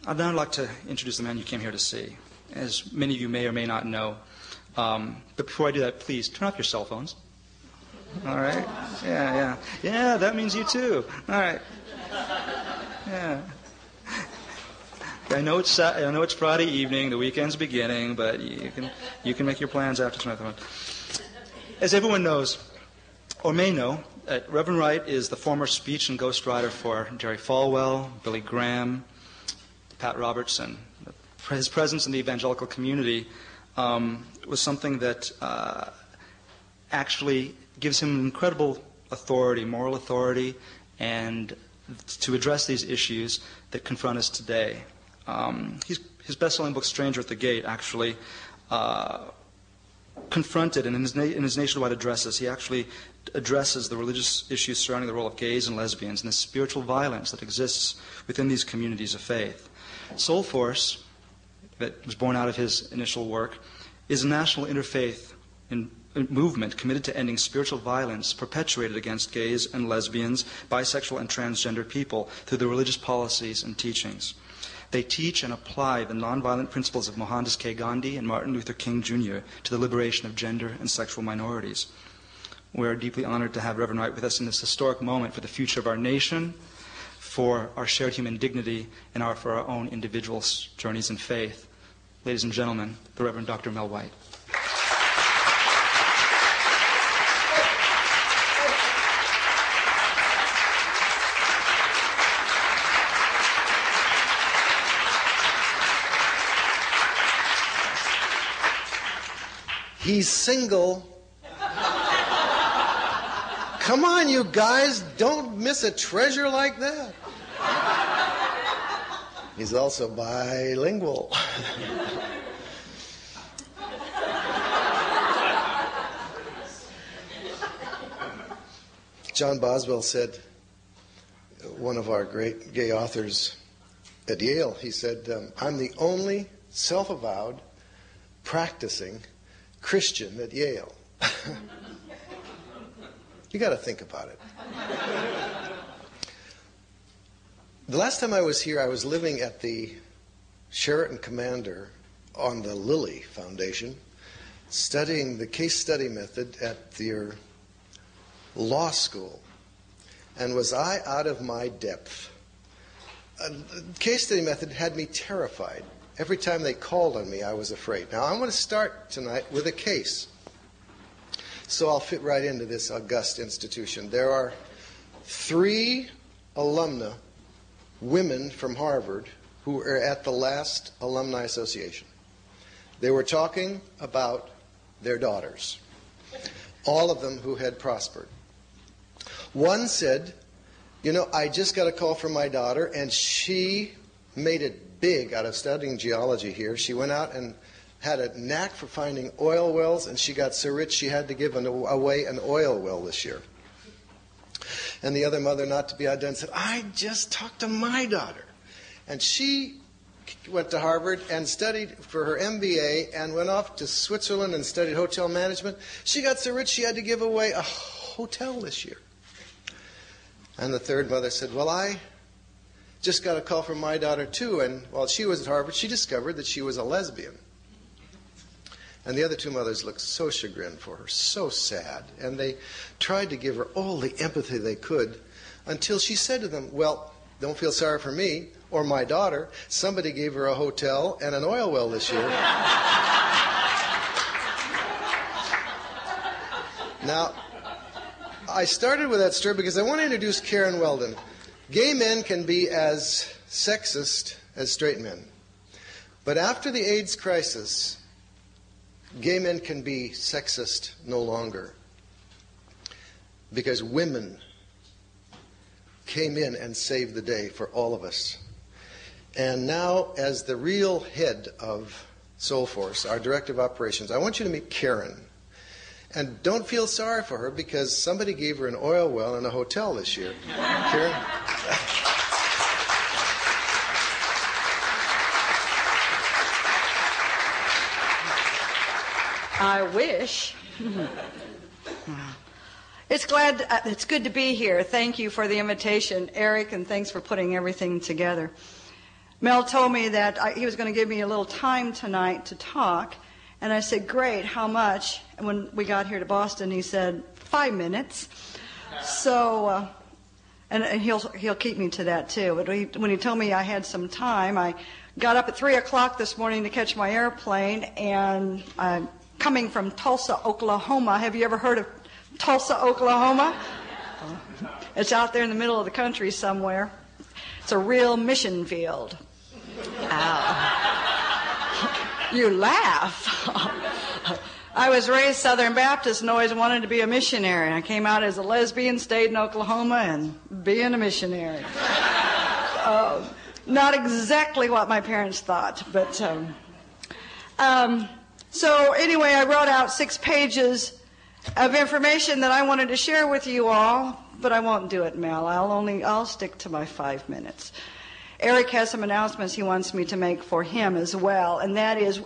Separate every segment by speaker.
Speaker 1: I'd now like to introduce the man you came here to see. As many of you may or may not know, but before I do that, please turn off your cell phones. All right? Yeah. Yeah, that means you too. All right. Yeah. I know it's Friday evening, the weekend's beginning, but you can make your plans after tonight. As everyone knows, or may know, Reverend Wright is the former speech and ghostwriter for Jerry Falwell, Billy Graham, Pat Robertson. His presence in the evangelical community was something that actually gives him incredible authority, moral authority, and to address these issues that confront us today. His best-selling book, Stranger at the Gate, actually confronted, and in his nationwide addresses, he actually addresses the religious issues surrounding the role of gays and lesbians and the spiritual violence that exists within these communities of faith. Soul Force, that was born out of his initial work, is a national interfaith movement committed to ending spiritual violence perpetuated against gays and lesbians, bisexual and transgender people through the religious policies and teachings. They teach and apply the nonviolent principles of Mohandas K. Gandhi and Martin Luther King Jr. to the liberation of gender and sexual minorities. We are deeply honored to have Reverend Wright with us in this historic moment for the future of our nation, for our shared human dignity, and for our own individual journeys in faith. Ladies and gentlemen, the Reverend Dr. Mel White.
Speaker 2: He's single. Come on, you guys, don't miss a treasure like that. He's also bilingual. John Boswell said, one of our great gay authors at Yale, he said, I'm the only self-avowed, practicing Christian at Yale. You got to think about it. The last time I was here, I was living at the Sheraton Commander on the Lilly Foundation, studying the case study method at their law school. And was I out of my depth? Case study method had me terrified. Every time they called on me, I was afraid. Now, I'm going to start tonight with a case. So I'll fit right into this august institution. There are 3 alumna, women from Harvard, who were at the last Alumni Association. They were talking about their daughters, all of them who had prospered. One said, you know, I just got a call from my daughter, and she made it big out of studying geology here. She went out and had a knack for finding oil wells, and she got so rich she had to give away an oil well this year. And the other mother, not to be outdone, said, I just talked to my daughter. And she went to Harvard and studied for her MBA and went off to Switzerland and studied hotel management. She got so rich she had to give away a hotel this year. And the third mother said, well, I just got a call from my daughter too, and while she was at Harvard, she discovered that she was a lesbian. And the other 2 mothers looked so chagrined for her, so sad, and they tried to give her all the empathy they could until she said to them, well, don't feel sorry for me or my daughter. Somebody gave her a hotel and an oil well this year. Now, I started with that story because I want to introduce Karen Weldon. Gay men can be as sexist as straight men. But after the AIDS crisis, gay men can be sexist no longer. Because women came in and saved the day for all of us. And now, as the real head of Soul Force, our director of operations, I want you to meet Karen. And don't feel sorry for her because somebody gave her an oil well and a hotel this year. Karen?
Speaker 3: I wish. It's good to be here. Thank you for the invitation, Eric, and thanks for putting everything together. Mel told me that he was going to give me a little time tonight to talk, and I said, great, how much? And when we got here to Boston, he said, 5 minutes. So, and he'll keep me to that too. But when he told me I had some time, I got up at 3 o'clock this morning to catch my airplane, and I'm coming from Tulsa, Oklahoma. Have you ever heard of Tulsa, Oklahoma? It's out there in the middle of the country somewhere. It's a real mission field. Ow. You laugh. I was raised Southern Baptist and always wanted to be a missionary. I came out as a lesbian, stayed in Oklahoma, and being a missionary. Not exactly what my parents thought, but so anyway, I wrote out 6 pages of information that I wanted to share with you all, but I won't do it, Mel. I'll stick to my 5 minutes. Eric has some announcements he wants me to make for him as well, and that is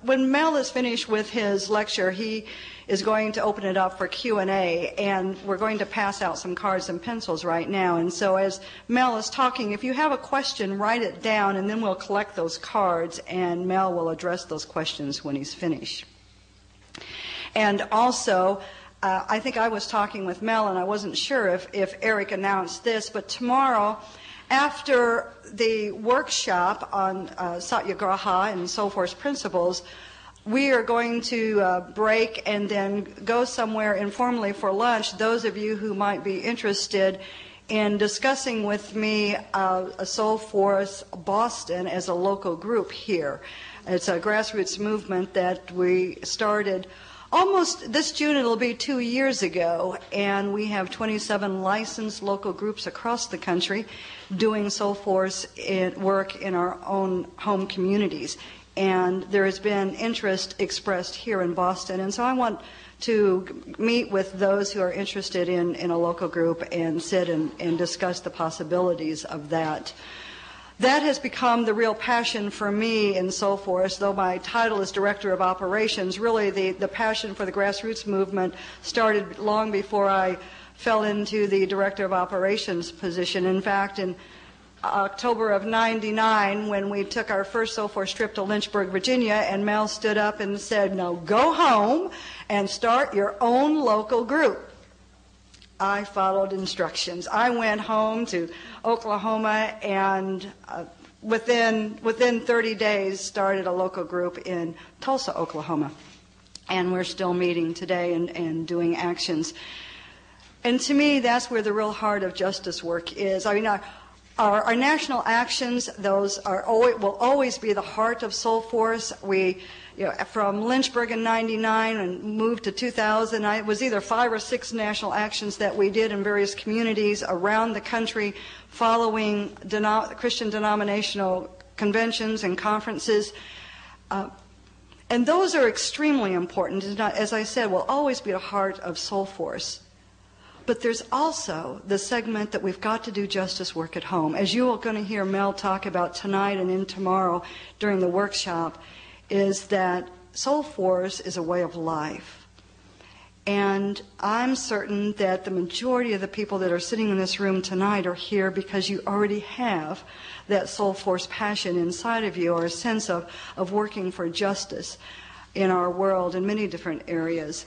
Speaker 3: when Mel is finished with his lecture, he is going to open it up for Q&A, and we're going to pass out some cards and pencils right now. And so as Mel is talking, if you have a question, write it down, and then we'll collect those cards, and Mel will address those questions when he's finished. And also, I think I was talking with Mel, and I wasn't sure if Eric announced this, but tomorrow, after the workshop on Satyagraha and Soulforce principles, we are going to break and then go somewhere informally for lunch. Those of you who might be interested in discussing with me a Soulforce Boston as a local group here. It's a grassroots movement that we started almost this June. It'll be 2 years ago, and we have 27 licensed local groups across the country doing Soulforce work in our own home communities. And there has been interest expressed here in Boston, and so I want to meet with those who are interested in a local group and sit and discuss the possibilities of that. That has become the real passion for me in Soulforce, though my title is Director of Operations. Really, the passion for the grassroots movement started long before I fell into the Director of Operations position. In fact, in October of '99, when we took our first Soulforce trip to Lynchburg, Virginia, and Mel stood up and said, "No, go home and start your own local group." I followed instructions. I went home to Oklahoma and within 30 days started a local group in Tulsa, Oklahoma. And we're still meeting today and doing actions. And to me, that's where the real heart of justice work is. I mean, our national actions, those will always be the heart of Soulforce. We, from Lynchburg in '99 and moved to 2000, it was either 5 or 6 national actions that we did in various communities around the country, following Christian denominational conventions and conferences. And those are extremely important. As I said, will always be the heart of Soulforce. But there's also the segment that we've got to do justice work at home. As you are going to hear Mel talk about tonight and in tomorrow during the workshop, is that Soulforce is a way of life. And I'm certain that the majority of the people that are sitting in this room tonight are here because you already have that Soulforce passion inside of you, or a sense of working for justice in our world in many different areas.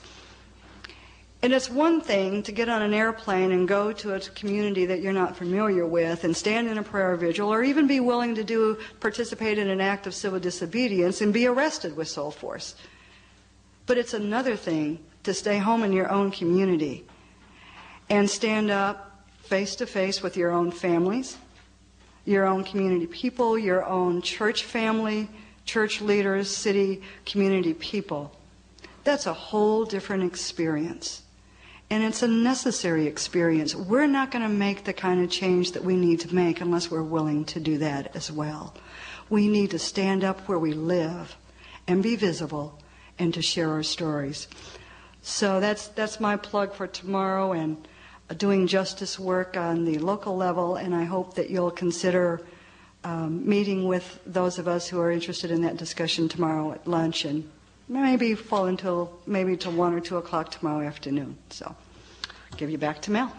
Speaker 3: And it's one thing to get on an airplane and go to a community that you're not familiar with and stand in a prayer vigil, or even be willing to participate in an act of civil disobedience and be arrested with Soulforce. But it's another thing to stay home in your own community and stand up face to face with your own families, your own community people, your own church family, church leaders, city, community people. That's a whole different experience. And it's a necessary experience. We're not going to make the kind of change that we need to make unless we're willing to do that as well. We need to stand up where we live and be visible and to share our stories. So that's my plug for tomorrow, and doing justice work on the local level, and I hope that you'll consider meeting with those of us who are interested in that discussion tomorrow at lunch, and maybe fall until 1 or 2 o'clock tomorrow afternoon. So I'll give you back to Mel.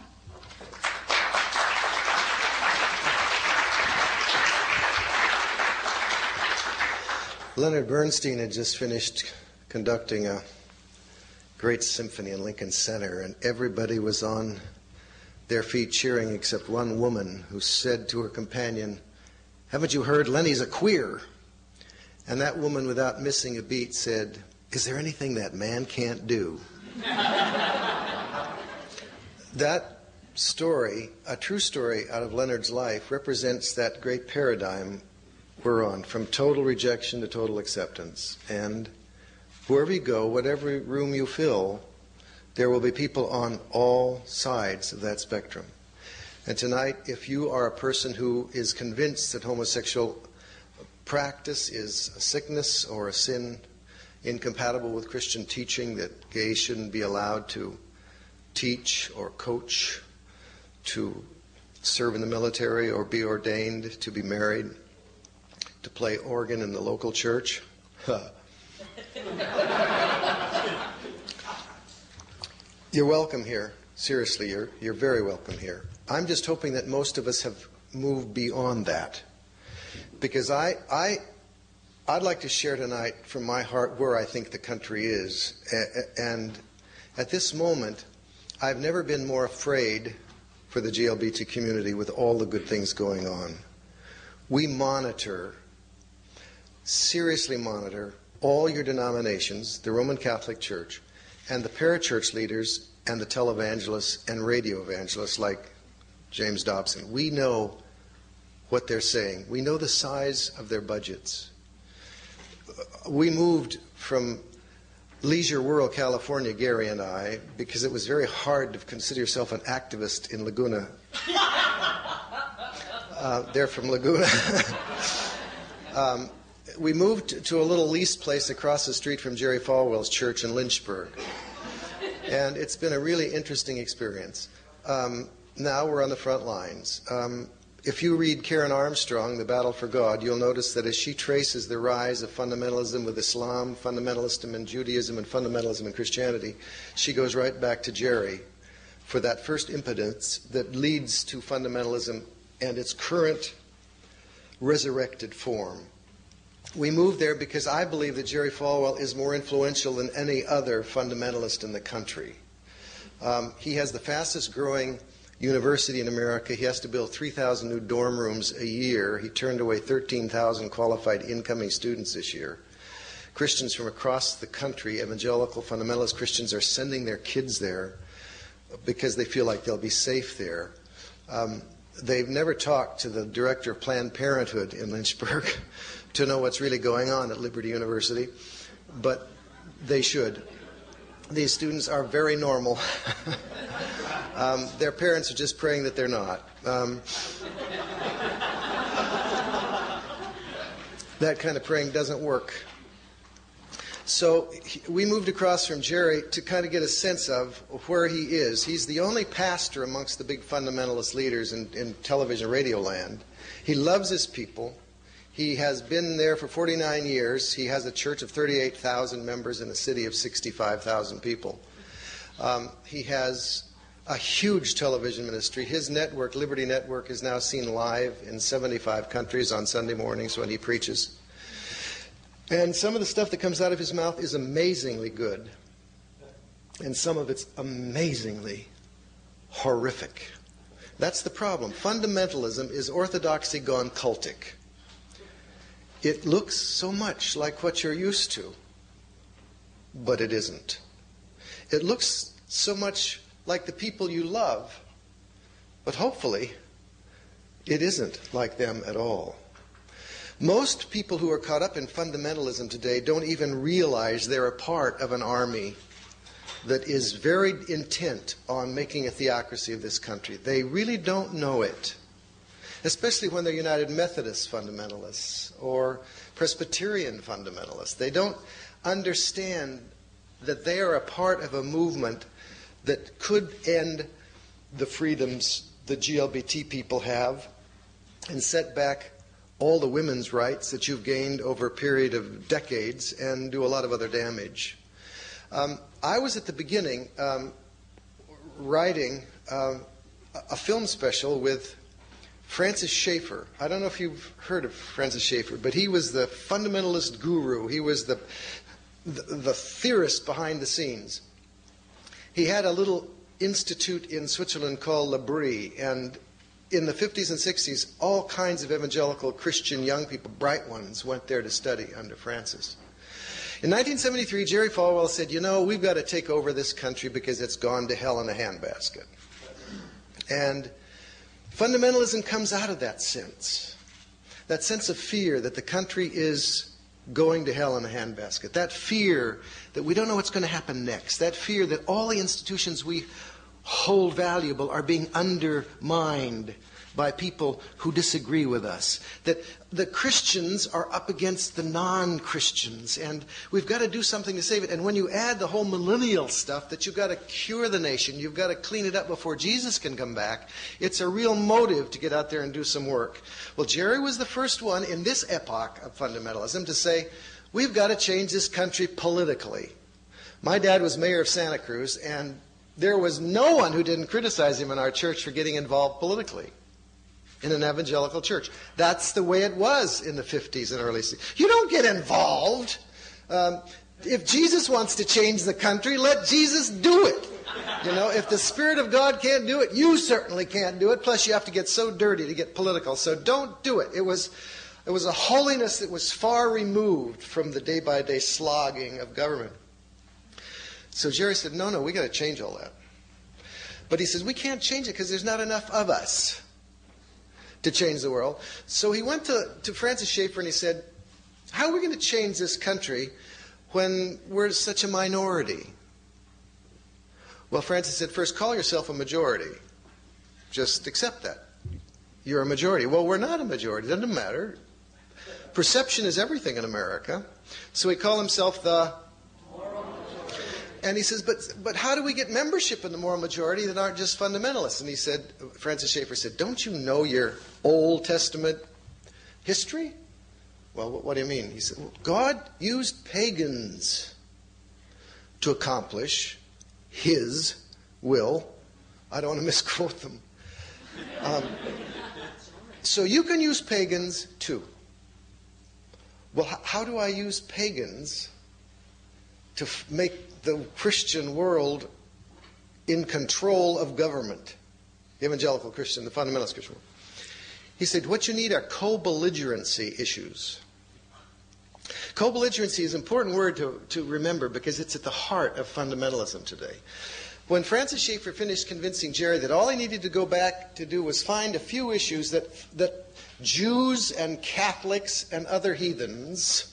Speaker 2: Leonard Bernstein had just finished conducting a great symphony in Lincoln Center, and everybody was on their feet cheering except one woman who said to her companion, "Haven't you heard Lenny's a queer?" And that woman, without missing a beat, said, "Is there anything that man can't do?" That story, a true story out of Leonard's life, represents that great paradigm we're on, from total rejection to total acceptance. And wherever you go, whatever room you fill, there will be people on all sides of that spectrum. And tonight, if you are a person who is convinced that homosexual practice is a sickness or a sin incompatible with Christian teaching, that gays shouldn't be allowed to teach or coach, to serve in the military or be ordained, to be married, to play organ in the local church, you're welcome here. Seriously, you're very welcome here. I'm just hoping that most of us have moved beyond that. Because I'd like to share tonight from my heart where I think the country is. And at this moment, I've never been more afraid for the GLBT community with all the good things going on. We monitor, seriously monitor, all your denominations, the Roman Catholic Church, and the parachurch leaders and the televangelists and radio evangelists like James Dobson. We know what they're saying. We know the size of their budgets. We moved from Leisure World, California, Gary and I, because it was very hard to consider yourself an activist in Laguna. They're from Laguna. We moved to a little leased place across the street from Jerry Falwell's church in Lynchburg. And it's been a really interesting experience. Now we're on the front lines. If you read Karen Armstrong, The Battle for God, you'll notice that as she traces the rise of fundamentalism with Islam, fundamentalism in Judaism, and fundamentalism in Christianity, she goes right back to Jerry for that first impetus that leads to fundamentalism and its current resurrected form. We moved there because I believe that Jerry Falwell is more influential than any other fundamentalist in the country. He has the fastest growing university in America. He has to build 3,000 new dorm rooms a year. He turned away 13,000 qualified incoming students this year. Christians from across the country, evangelical fundamentalist Christians, are sending their kids there because they feel like they'll be safe there. They've never talked to the director of Planned Parenthood in Lynchburg to know what's really going on at Liberty University, but they should. These students are very normal. Their parents are just praying that they're not. That kind of praying doesn't work. So we moved across from Jerry to kind of get a sense of where he is. He's the only pastor amongst the big fundamentalist leaders in television radio land. He loves his people. He has been there for 49 years. He has a church of 38,000 members in a city of 65,000 people. He has a huge television ministry. His network, Liberty Network, is now seen live in 75 countries on Sunday mornings when he preaches. And some of the stuff that comes out of his mouth is amazingly good. And some of it's amazingly horrific. That's the problem. Fundamentalism is orthodoxy gone cultic. It looks so much like what you're used to, but it isn't. It looks so much like the people you love, but hopefully it isn't like them at all. Most people who are caught up in fundamentalism today don't even realize they're a part of an army that is very intent on making a theocracy of this country. They really don't know it, especially when they're United Methodist fundamentalists or Presbyterian fundamentalists. They don't understand that they are a part of a movement that could end the freedoms the GLBT people have and set back all the women's rights that you've gained over a period of decades and do a lot of other damage. I was at the beginning writing a film special with Francis Schaeffer. I don't know if you've heard of Francis Schaeffer, but he was the fundamentalist guru. He was the theorist behind the scenes. He had a little institute in Switzerland called L'Abri, and in the 50s and 60s, all kinds of evangelical Christian young people, bright ones, went there to study under Francis. In 1973, Jerry Falwell said, we've got to take over this country because it's gone to hell in a handbasket. And fundamentalism comes out of that sense of fear that the country is going to hell in a handbasket, that fear that we don't know what's going to happen next, that fear that all the institutions we hold valuable are being undermined by people who disagree with us, that the Christians are up against the non-Christians, and we've got to do something to save it. And when you add the whole millennial stuff, that you've got to cure the nation, you've got to clean it up before Jesus can come back, it's a real motive to get out there and do some work. Well, Jerry was the first one in this epoch of fundamentalism to say, we've got to change this country politically. My dad was mayor of Santa Cruz, and there was no one who didn't criticize him in our church for getting involved politically in an evangelical church. That's the way it was in the 50s and early 60s. You don't get involved. If Jesus wants to change the country, let Jesus do it. If the Spirit of God can't do it, you certainly can't do it. Plus, you have to get so dirty to get political. So don't do it. It was a holiness that was far removed from the day-by-day slogging of government. So Jerry said, no, we got to change all that. But he says, we can't change it because there's not enough of us to change the world. So he went to Francis Schaeffer and he said, how are we going to change this country when we're such a minority? Well, Francis said, first, call yourself a majority. Just accept that. You're a majority. Well, we're not a majority. It doesn't matter. Perception is everything in America. So he called himself the... And he says, but how do we get membership in the moral majority that aren't just fundamentalists? And he said, Francis Schaeffer said, don't you know your Old Testament history? Well, what do you mean? He said, well, God used pagans to accomplish his will. I don't want to misquote them. So you can use pagans too. Well, how do I use pagans to make the Christian world in control of government? The evangelical Christian, the fundamentalist Christian world. He said, what you need are co-belligerency issues. Co-belligerency is an important word to remember because it's at the heart of fundamentalism today. When Francis Schaeffer finished convincing Jerry that all he needed to go back to do was find a few issues that Jews and Catholics and other heathens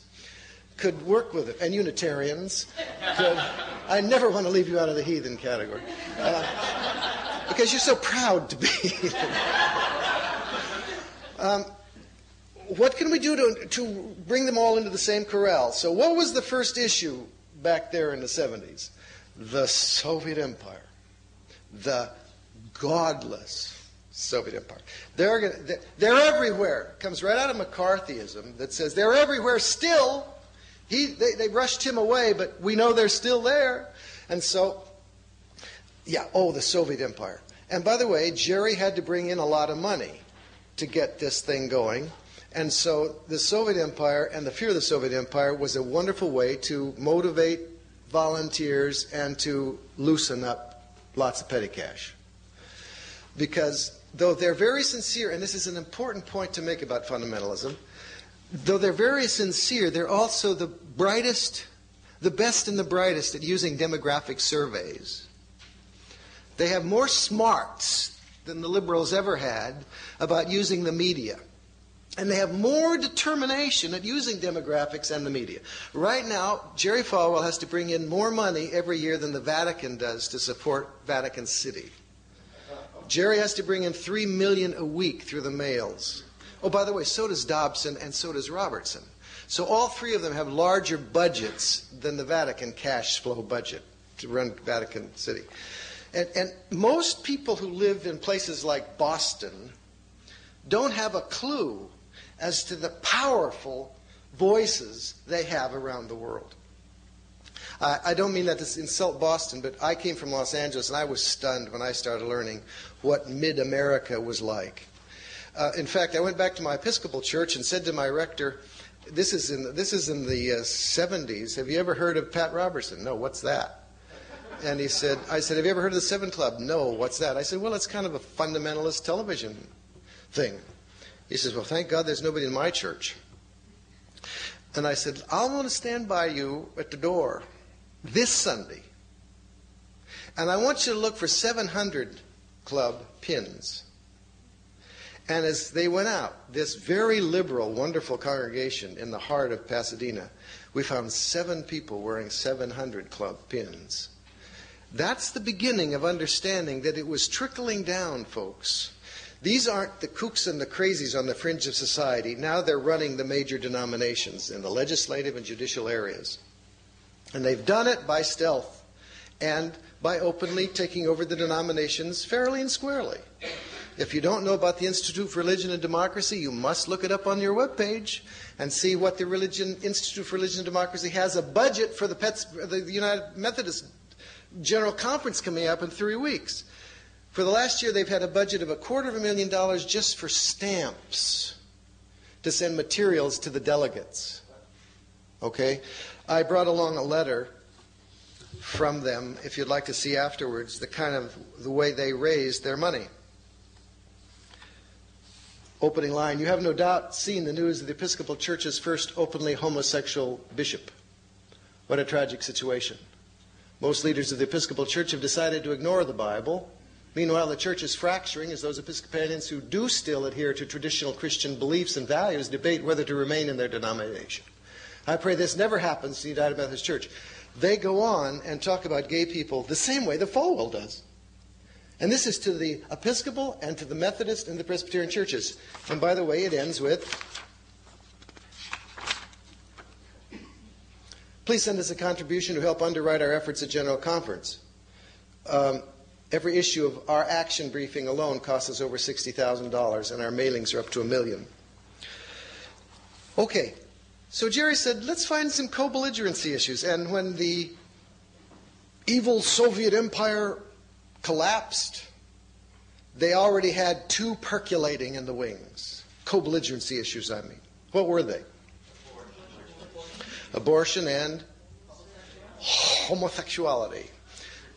Speaker 2: could work with it, and Unitarians could. I never want to leave you out of the heathen category because you're so proud to be heathen. What can we do to bring them all into the same corral? So what was the first issue back there in the 70s? The Soviet Empire. The godless Soviet Empire. They're everywhere. It comes right out of McCarthyism that says they're everywhere still. They rushed him away, but we know they're still there. And so, the Soviet Empire. And by the way, Jerry had to bring in a lot of money to get this thing going. And so the Soviet Empire and the fear of the Soviet Empire was a wonderful way to motivate volunteers and to loosen up lots of petty cash. Because though they're very sincere, and this is an important point to make about fundamentalism, though they're very sincere, they're also the brightest, the best and the brightest at using demographic surveys. They have more smarts than the liberals ever had about using the media. And they have more determination at using demographics and the media. Right now, Jerry Falwell has to bring in more money every year than the Vatican does to support Vatican City. Jerry has to bring in $3 million a week through the mails. Oh, by the way, so does Dobson and so does Robertson. So all three of them have larger budgets than the Vatican cash flow budget to run Vatican City. And most people who live in places like Boston don't have a clue as to the powerful voices they have around the world. I don't mean that to insult Boston, but I came from Los Angeles and I was stunned when I started learning what mid-America was like. In fact, I went back to my Episcopal church and said to my rector, this is in the 70s. Have you ever heard of Pat Robertson? No, what's that? And I said, have you ever heard of the Seven Club? No, what's that? I said, well, it's kind of a fundamentalist television thing. He says, well, thank God there's nobody in my church. And I said, I want to stand by you at the door this Sunday. And I want you to look for 700 Club pins. And as they went out, this very liberal, wonderful congregation in the heart of Pasadena, we found 7 people wearing 700 Club pins. That's the beginning of understanding that it was trickling down, folks. These aren't the kooks and the crazies on the fringe of society. Now they're running the major denominations in the legislative and judicial areas. And they've done it by stealth and by openly taking over the denominations fairly and squarely. If you don't know about the Institute for Religion and Democracy, you must look it up on your webpage and see what the Institute for Religion and Democracy has a budget for the United Methodist General Conference coming up in 3 weeks. For the last year, they've had a budget of $250,000 just for stamps to send materials to the delegates. Okay? I brought along a letter from them, if you'd like to see afterwards, the way they raised their money. Opening line, you have no doubt seen the news of the Episcopal Church's first openly homosexual bishop. What a tragic situation. Most leaders of the Episcopal Church have decided to ignore the Bible. Meanwhile, the church is fracturing as those Episcopalians who do still adhere to traditional Christian beliefs and values debate whether to remain in their denomination. I pray this never happens to the United Methodist Church. They go on and talk about gay people the same way the Falwell does. And this is to the Episcopal and to the Methodist and the Presbyterian churches. And by the way, it ends with, please send us a contribution to help underwrite our efforts at General Conference. Every issue of our action briefing alone costs us over $60,000, and our mailings are up to $1 million. Okay, so Jerry said, let's find some co-belligerency issues. And when the evil Soviet Empire collapsed, they already had 2 percolating in the wings. Co-belligerency issues, I mean. What were they? Abortion and homosexuality.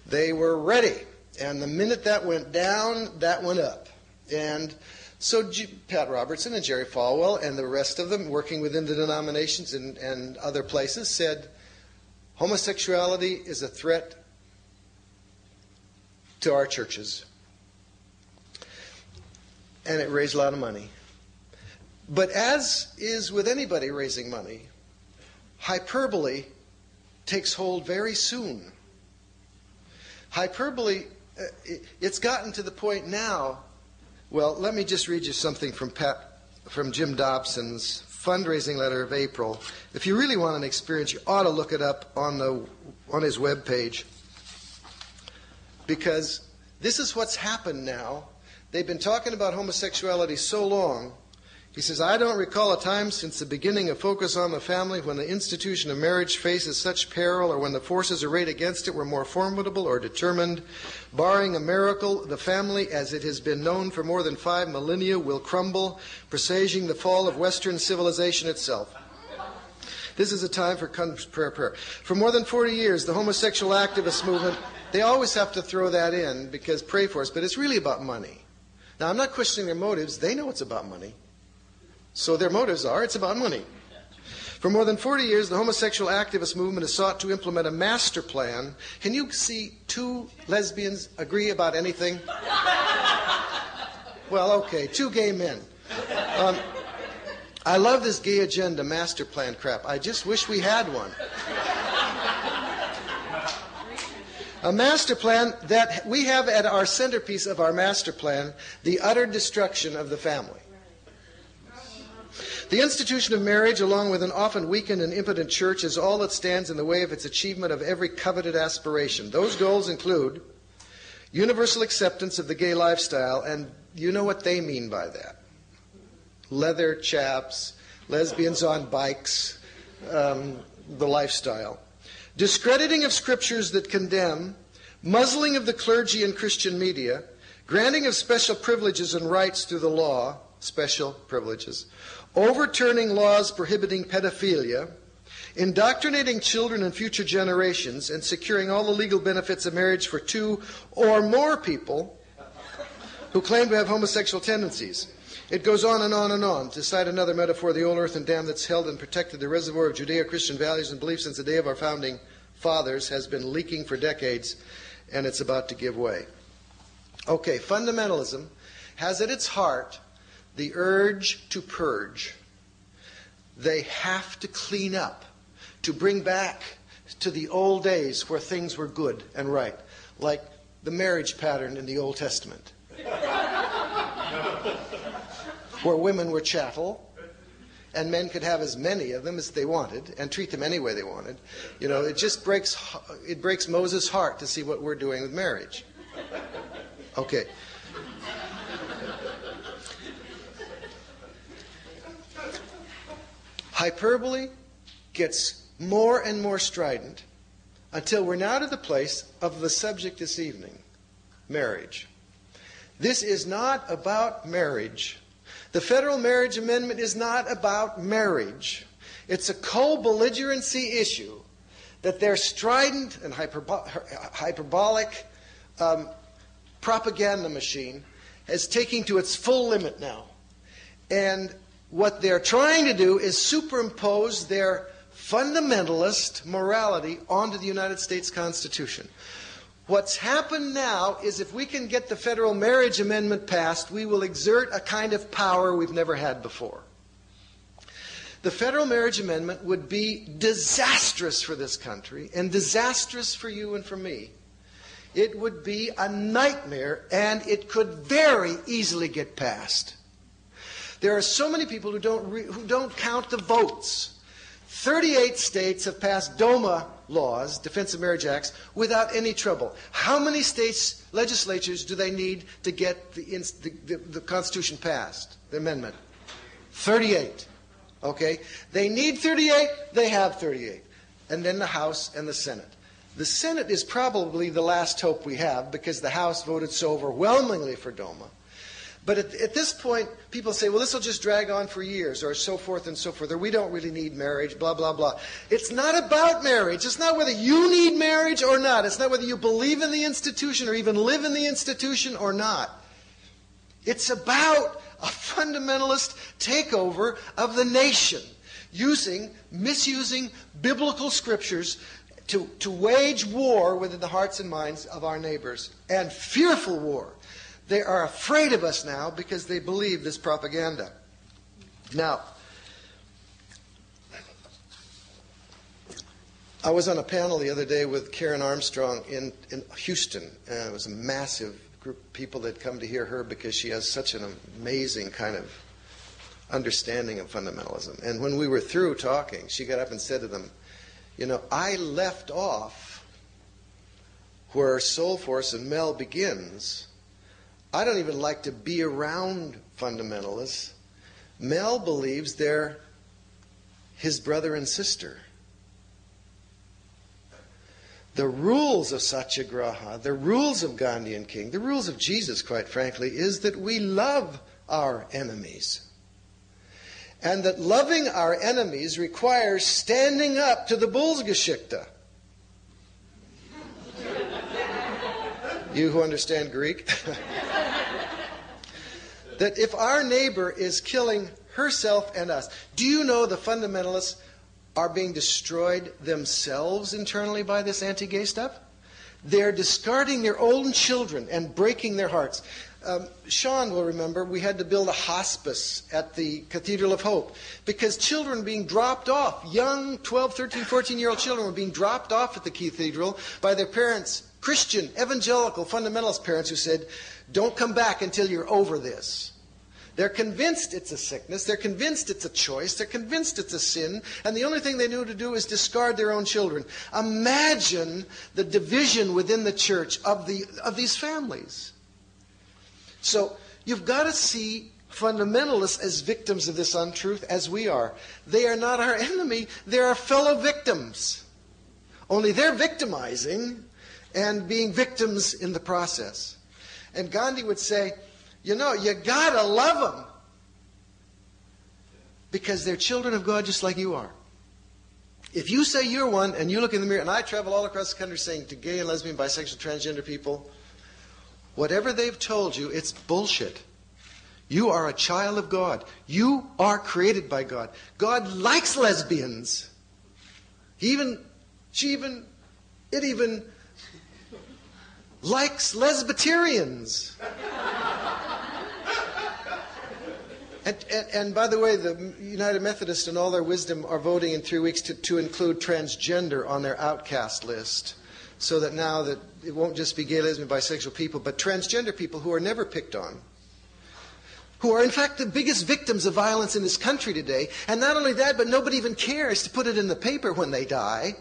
Speaker 2: They were ready. And the minute that went down, that went up. And so Pat Robertson and Jerry Falwell and the rest of them, working within the denominations and other places, said homosexuality is a threat to our churches. And it raised a lot of money. But as is with anybody raising money, hyperbole takes hold very soon. Hyperbole, it's gotten to the point now. Well, let me just read you something from Jim Dobson's fundraising letter of April. If you really want an experience, you ought to look it up on his webpage, because this is what's happened now. They've been talking about homosexuality so long. He says, I don't recall a time since the beginning of Focus on the Family when the institution of marriage faces such peril, or when the forces arrayed against it were more formidable or determined. Barring a miracle, the family, as it has been known for more than 5 millennia, will crumble, presaging the fall of Western civilization itself. This is a time for prayer. For more than 40 years, the homosexual activist movement, they always have to throw that in, because pray for us, but it's really about money. Now, I'm not questioning their motives. They know it's about money. So their motives are, it's about money. For more than 40 years, the homosexual activist movement has sought to implement a master plan. Can you see 2 lesbians agree about anything? Well, okay, 2 gay men. I love this gay agenda master plan crap. I just wish we had one. A master plan that we have at our centerpiece of our master plan, the utter destruction of the family. The institution of marriage, along with an often weakened and impotent church, is all that stands in the way of its achievement of every coveted aspiration. Those goals include universal acceptance of the gay lifestyle, and you know what they mean by that. Leather chaps, lesbians on bikes, the lifestyle. Discrediting of scriptures that condemn, muzzling of the clergy and Christian media, granting of special privileges and rights through the law, special privileges, overturning laws prohibiting pedophilia, indoctrinating children and future generations, and securing all the legal benefits of marriage for two or more people who claim to have homosexual tendencies. It goes on and on and on. To cite another metaphor, the old earthen dam that's held and protected the reservoir of Judeo-Christian values and beliefs since the day of our founding fathers has been leaking for decades, and it's about to give way. Okay, fundamentalism has at its heart the urge to purge. They have to clean up, to bring back to the old days where things were good and right, like the marriage pattern in the Old Testament, where women were chattel, and men could have as many of them as they wanted and treat them any way they wanted. You know, it just breaks Moses' heart to see what we're doing with marriage. Okay. Hyperbole gets more and more strident until we're now to the place of the subject this evening, marriage. This is not about marriage. The Federal Marriage Amendment is not about marriage. It's a co-belligerency issue that their strident and hyperbolic propaganda machine is taking to its full limit now. And what they're trying to do is superimpose their fundamentalist morality onto the United States Constitution. What's happened now is if we can get the Federal Marriage Amendment passed, we will exert a kind of power we've never had before. The Federal Marriage Amendment would be disastrous for this country and disastrous for you and for me. It would be a nightmare, and it could very easily get passed. There are so many people who don't count the votes. 38 states have passed DOMA laws, Defense of Marriage Acts, without any trouble. How many states' legislatures do they need to get the Constitution passed, the amendment? 38. Okay? They need 38, they have 38. And then the House and the Senate. The Senate is probably the last hope we have because the House voted so overwhelmingly for DOMA. But at this point, people say, well, this will just drag on for years, or so forth and so forth, or we don't really need marriage, blah, blah, blah. It's not about marriage. It's not whether you need marriage or not. It's not whether you believe in the institution or even live in the institution or not. It's about a fundamentalist takeover of the nation, misusing biblical scriptures to wage war within the hearts and minds of our neighbors, and fearful war. They are afraid of us now because they believe this propaganda. Now, I was on a panel the other day with Karen Armstrong in Houston. It was a massive group of people that come to hear her because she has such an amazing kind of understanding of fundamentalism. And when we were through talking, she got up and said to them, you know, I left off where Soul Force and Mel begins. I don't even like to be around fundamentalists. Mel believes they're his brother and sister. The rules of Satyagraha, the rules of Gandhi and King, the rules of Jesus, quite frankly, is that we love our enemies. And that loving our enemies requires standing up to the Bullsgeschichte. You who understand Greek. That if our neighbor is killing herself and us, do you know the fundamentalists are being destroyed themselves internally by this anti-gay stuff? They're discarding their own children and breaking their hearts. Sean will remember we had to build a hospice at the Cathedral of Hope because children being dropped off, young 12, 13, 14-year-old children were being dropped off at the cathedral by their parents, Christian, evangelical, fundamentalist parents who said, don't come back until you're over this. They're convinced it's a sickness. They're convinced it's a choice. They're convinced it's a sin. And the only thing they knew to do is discard their own children. Imagine the division within the church of these families. So you've got to see fundamentalists as victims of this untruth as we are. They are not our enemy. They're our fellow victims. Only they're victimizing and being victims in the process. And Gandhi would say, you know, you gotta love them. because they're children of God just like you are. If you say you're one and you look in the mirror, and I travel all across the country saying to gay and lesbian, bisexual, transgender people, whatever they've told you, it's bullshit. You are a child of God. You are created by God. God likes lesbians. It even likes lesbiterians. And by the way, the United Methodists in all their wisdom are voting in 3 weeks to include transgender on their outcast list. So that now that it won't just be gay, lesbian, bisexual people, but transgender people who are never picked on. Who are in fact the biggest victims of violence in this country today. And not only that, but nobody even cares to put it in the paper when they die.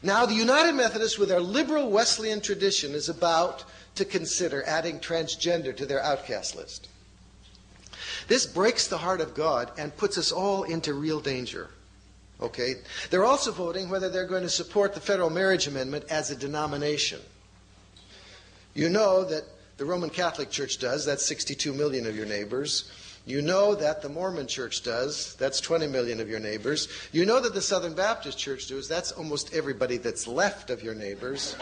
Speaker 2: Now the United Methodists, with their liberal Wesleyan tradition, is about to consider adding transgender to their outcast list. This breaks the heart of God and puts us all into real danger. Okay? They're also voting whether they're going to support the federal marriage amendment as a denomination. You know that the Roman Catholic Church does. That's 62 million of your neighbors. You know that the Mormon Church does. That's 20 million of your neighbors. You know that the Southern Baptist Church does. That's almost everybody that's left of your neighbors.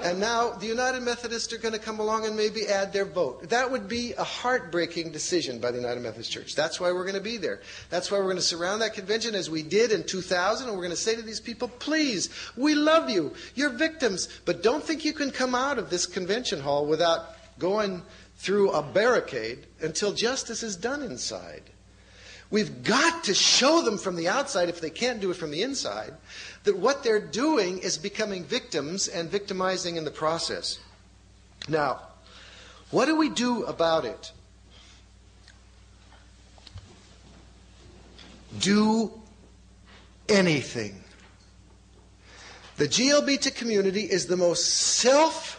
Speaker 2: And now the United Methodists are going to come along and maybe add their vote. That would be a heartbreaking decision by the United Methodist Church. That's why we're going to be there. That's why we're going to surround that convention as we did in 2000, and we're going to say to these people, please, we love you. You're victims. But don't think you can come out of this convention hall without going through a barricade until justice is done inside. We've got to show them from the outside, if they can't do it from the inside, that what they're doing is becoming victims and victimizing in the process. Now, what do we do about it? Do anything. The GLBT community is the most self-hating,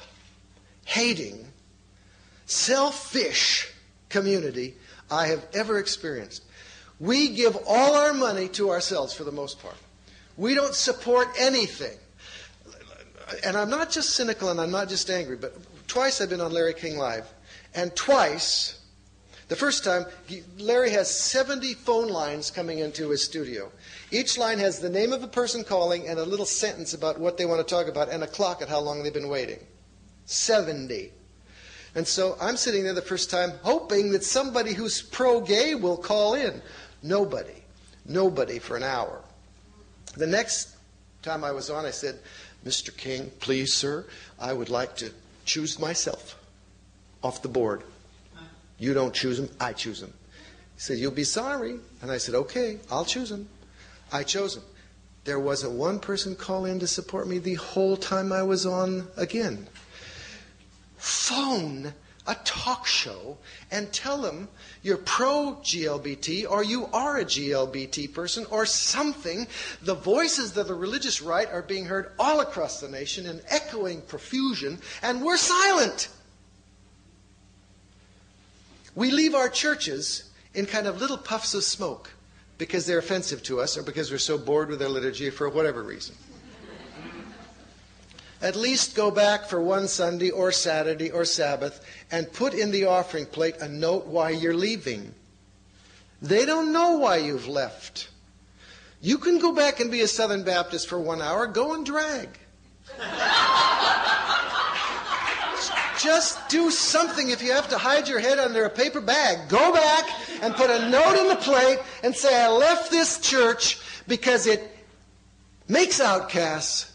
Speaker 2: selfish community I have ever experienced. We give all our money to ourselves for the most part. We don't support anything. And I'm not just cynical and I'm not just angry, but twice I've been on Larry King Live. And twice, the first time, Larry has 70 phone lines coming into his studio. Each line has the name of the person calling and a little sentence about what they want to talk about and a clock at how long they've been waiting. 70. And so I'm sitting there the first time hoping that somebody who's pro-gay will call in. Nobody. Nobody for an hour. The next time I was on, I said, Mr. King, please, sir, I would like to choose myself off the board. You don't choose him, I choose him. He said, you'll be sorry. And I said, okay, I'll choose him. I chose him. There wasn't one person call in to support me the whole time I was on again. Phone a talk show and tell them you're pro-GLBT or you are a GLBT person or something. The voices of the religious right are being heard all across the nation in echoing profusion, and we're silent. We leave our churches in kind of little puffs of smoke because they're offensive to us or because we're so bored with their liturgy for whatever reason. At least go back for one Sunday or Saturday or Sabbath and put in the offering plate a note why you're leaving. They don't know why you've left. You can go back and be a Southern Baptist for 1 hour. Go and drag. Just do something. If you have to hide your head under a paper bag, go back and put a note in the plate and say, I left this church because it makes outcasts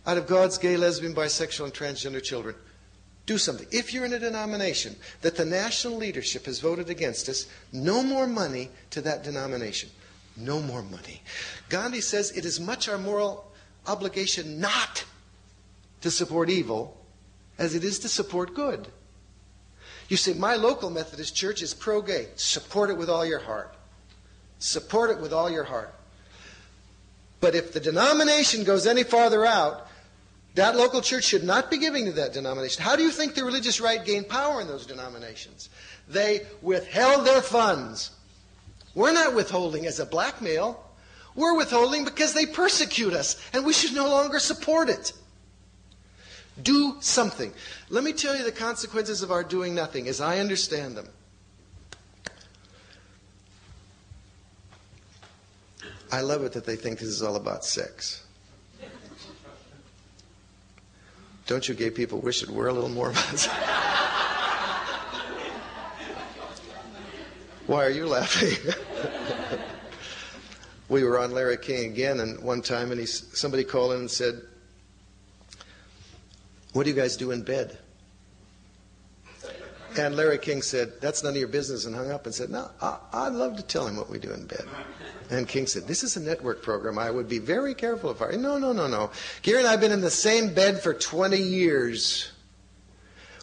Speaker 2: out of God's gay, lesbian, bisexual, and transgender children. Do something. If you're in a denomination that the national leadership has voted against us, no more money to that denomination. No more money. Gandhi says it is much our moral obligation not to support evil as it is to support good. You say, my local Methodist church is pro-gay. Support it with all your heart. Support it with all your heart. But if the denomination goes any farther out, that local church should not be giving to that denomination. How do you think the religious right gained power in those denominations? They withheld their funds. We're not withholding as a blackmail. We're withholding because they persecute us, and we should no longer support it. Do something. Let me tell you the consequences of our doing nothing as I understand them. I love it that they think this is all about sex. Don't you gay people wish it were a little more about sex? Why are you laughing? We were on Larry King again, and one time, and somebody called in and said, "What do you guys do in bed?" And Larry King said, "That's none of your business," and hung up and said, "No, I'd love to tell him what we do in bed." And King said, "This is a network program. I would be very careful if I..." No. Gary and I have been in the same bed for 20 years.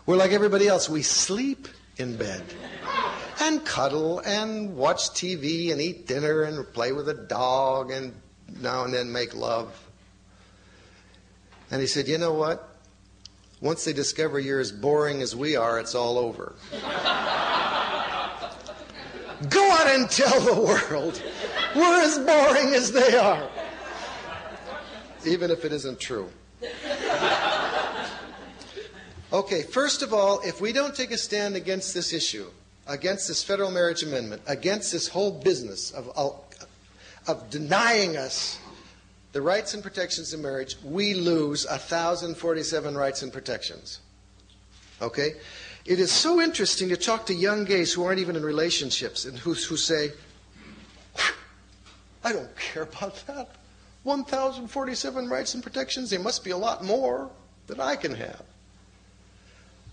Speaker 2: We're like everybody else. We sleep in bed and cuddle and watch TV and eat dinner and play with a dog and now and then make love. And he said, "You know what? Once they discover you're as boring as we are, it's all over. Go out and tell the world we're as boring as they are." Even if it isn't true. Okay, first of all, if we don't take a stand against this issue, against this federal marriage amendment, against this whole business of denying us the rights and protections of marriage, we lose 1,047 rights and protections. Okay? It is so interesting to talk to young gays who aren't even in relationships and who say, "I don't care about that. 1,047 rights and protections, there must be a lot more that I can have."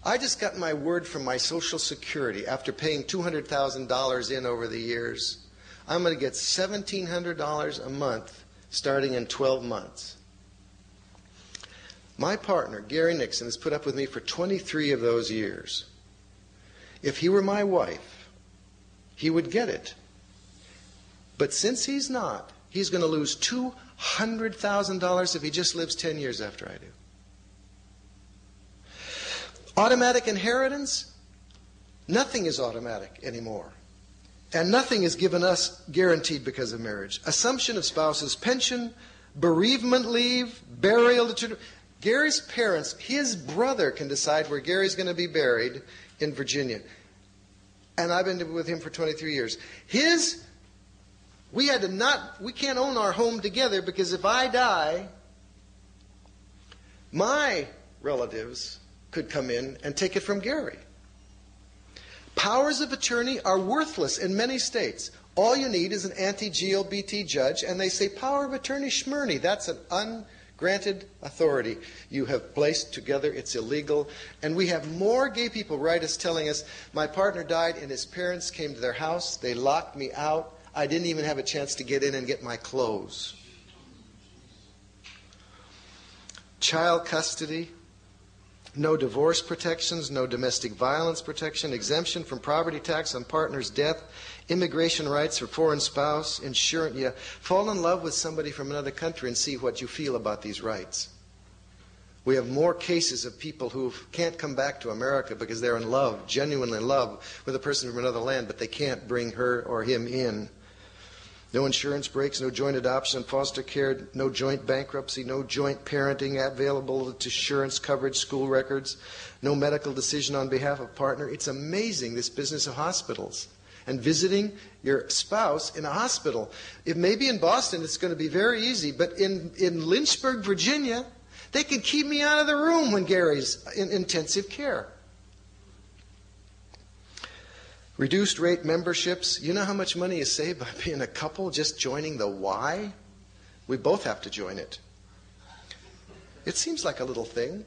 Speaker 2: I just got my word from my Social Security after paying $200,000 in over the years. I'm going to get $1,700 a month starting in 12 months. My partner, Gary Nixon, has put up with me for 23 of those years. If he were my wife, he would get it. But since he's not, he's going to lose $200,000 if he just lives 10 years after I do. Automatic inheritance? Nothing is automatic anymore. And nothing is given us guaranteed because of marriage. Assumption of spouse's pension, bereavement leave, burial. Gary's parents, his brother can decide where Gary's going to be buried in Virginia. And I've been with him for 23 years. We can't own our home together because if I die, my relatives could come in and take it from Gary. Powers of attorney are worthless in many states. All you need is an anti-GLBT judge, and they say power of attorney schmurny. That's an ungranted authority you have placed together. It's illegal. And we have more gay people write us telling us, "My partner died and his parents came to their house. They locked me out. I didn't even have a chance to get in and get my clothes." Child custody. No divorce protections, no domestic violence protection, exemption from property tax on partner's death, immigration rights for foreign spouse, insurance. You fall in love with somebody from another country and see what you feel about these rights. We have more cases of people who can't come back to America because they're in love, genuinely in love with a person from another land, but they can't bring her or him in. No insurance breaks, no joint adoption and foster care, no joint bankruptcy, no joint parenting available to insurance coverage, school records, no medical decision on behalf of partner. It's amazing, this business of hospitals and visiting your spouse in a hospital. It may be in Boston, it's going to be very easy, but in Lynchburg, Virginia, they can keep me out of the room when Gary's in intensive care. Reduced rate memberships. You know how much money is saved by being a couple just joining the Y? We both have to join it. It seems like a little thing,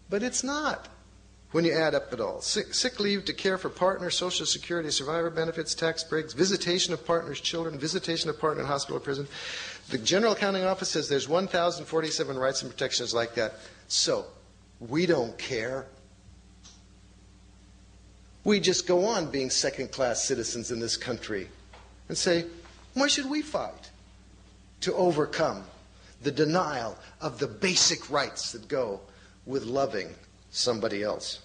Speaker 2: but it's not when you add up it all. Sick leave to care for partner, Social Security, survivor benefits, tax breaks, visitation of partner's children, visitation of partner in hospital or prison. The General Accounting Office says there's 1,047 rights and protections like that. So, we don't care. We just go on being second-class citizens in this country and say, why should we fight to overcome the denial of the basic rights that go with loving somebody else?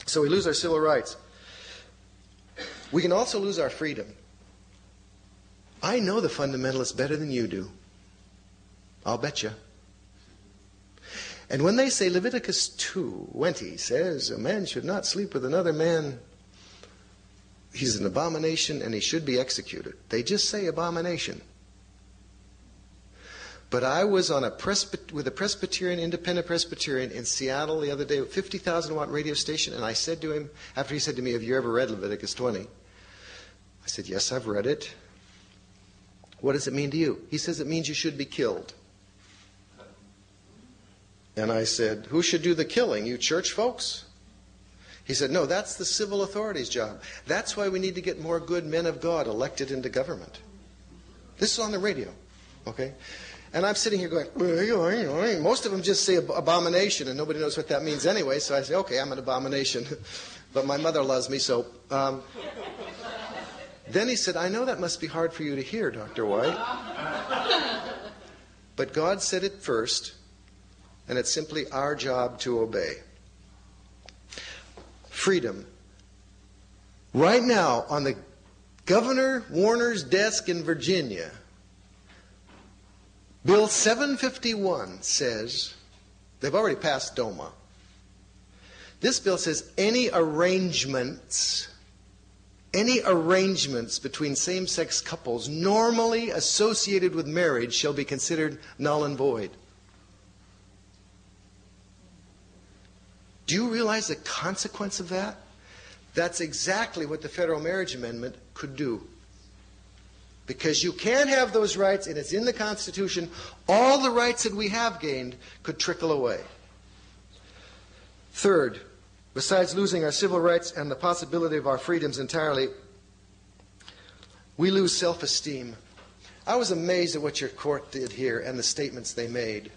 Speaker 2: So we lose our civil rights. We can also lose our freedom. I know the fundamentalists better than you do. I'll bet you. And when they say Leviticus 20 says a man should not sleep with another man, he's an abomination and he should be executed. They just say abomination. But I was on with a Presbyterian, independent Presbyterian in Seattle the other day, a 50,000 watt radio station, and I said to him, after he said to me, have you ever read Leviticus 20? I said, yes, I've read it. What does it mean to you? He says, it means you should be killed. And I said, who should do the killing? You church folks? He said, no, that's the civil authorities' job. That's why we need to get more good men of God elected into government. This is on the radio, okay? And I'm sitting here going, most of them just say abomination, and nobody knows what that means anyway, so I say, okay, I'm an abomination. But my mother loves me, so... Then he said, I know that must be hard for you to hear, Dr. White. But God said it first, and it's simply our job to obey. Freedom. Right now, on the Governor Warner's desk in Virginia, Bill 751 says, they've already passed DOMA. This bill says any arrangements between same-sex couples normally associated with marriage shall be considered null and void. Do you realize the consequence of that? That's exactly what the Federal Marriage Amendment could do. Because you can't have those rights, and it's in the Constitution, all the rights that we have gained could trickle away. Third, besides losing our civil rights and the possibility of our freedoms entirely, we lose self-esteem. I was amazed at what your court did here and the statements they made.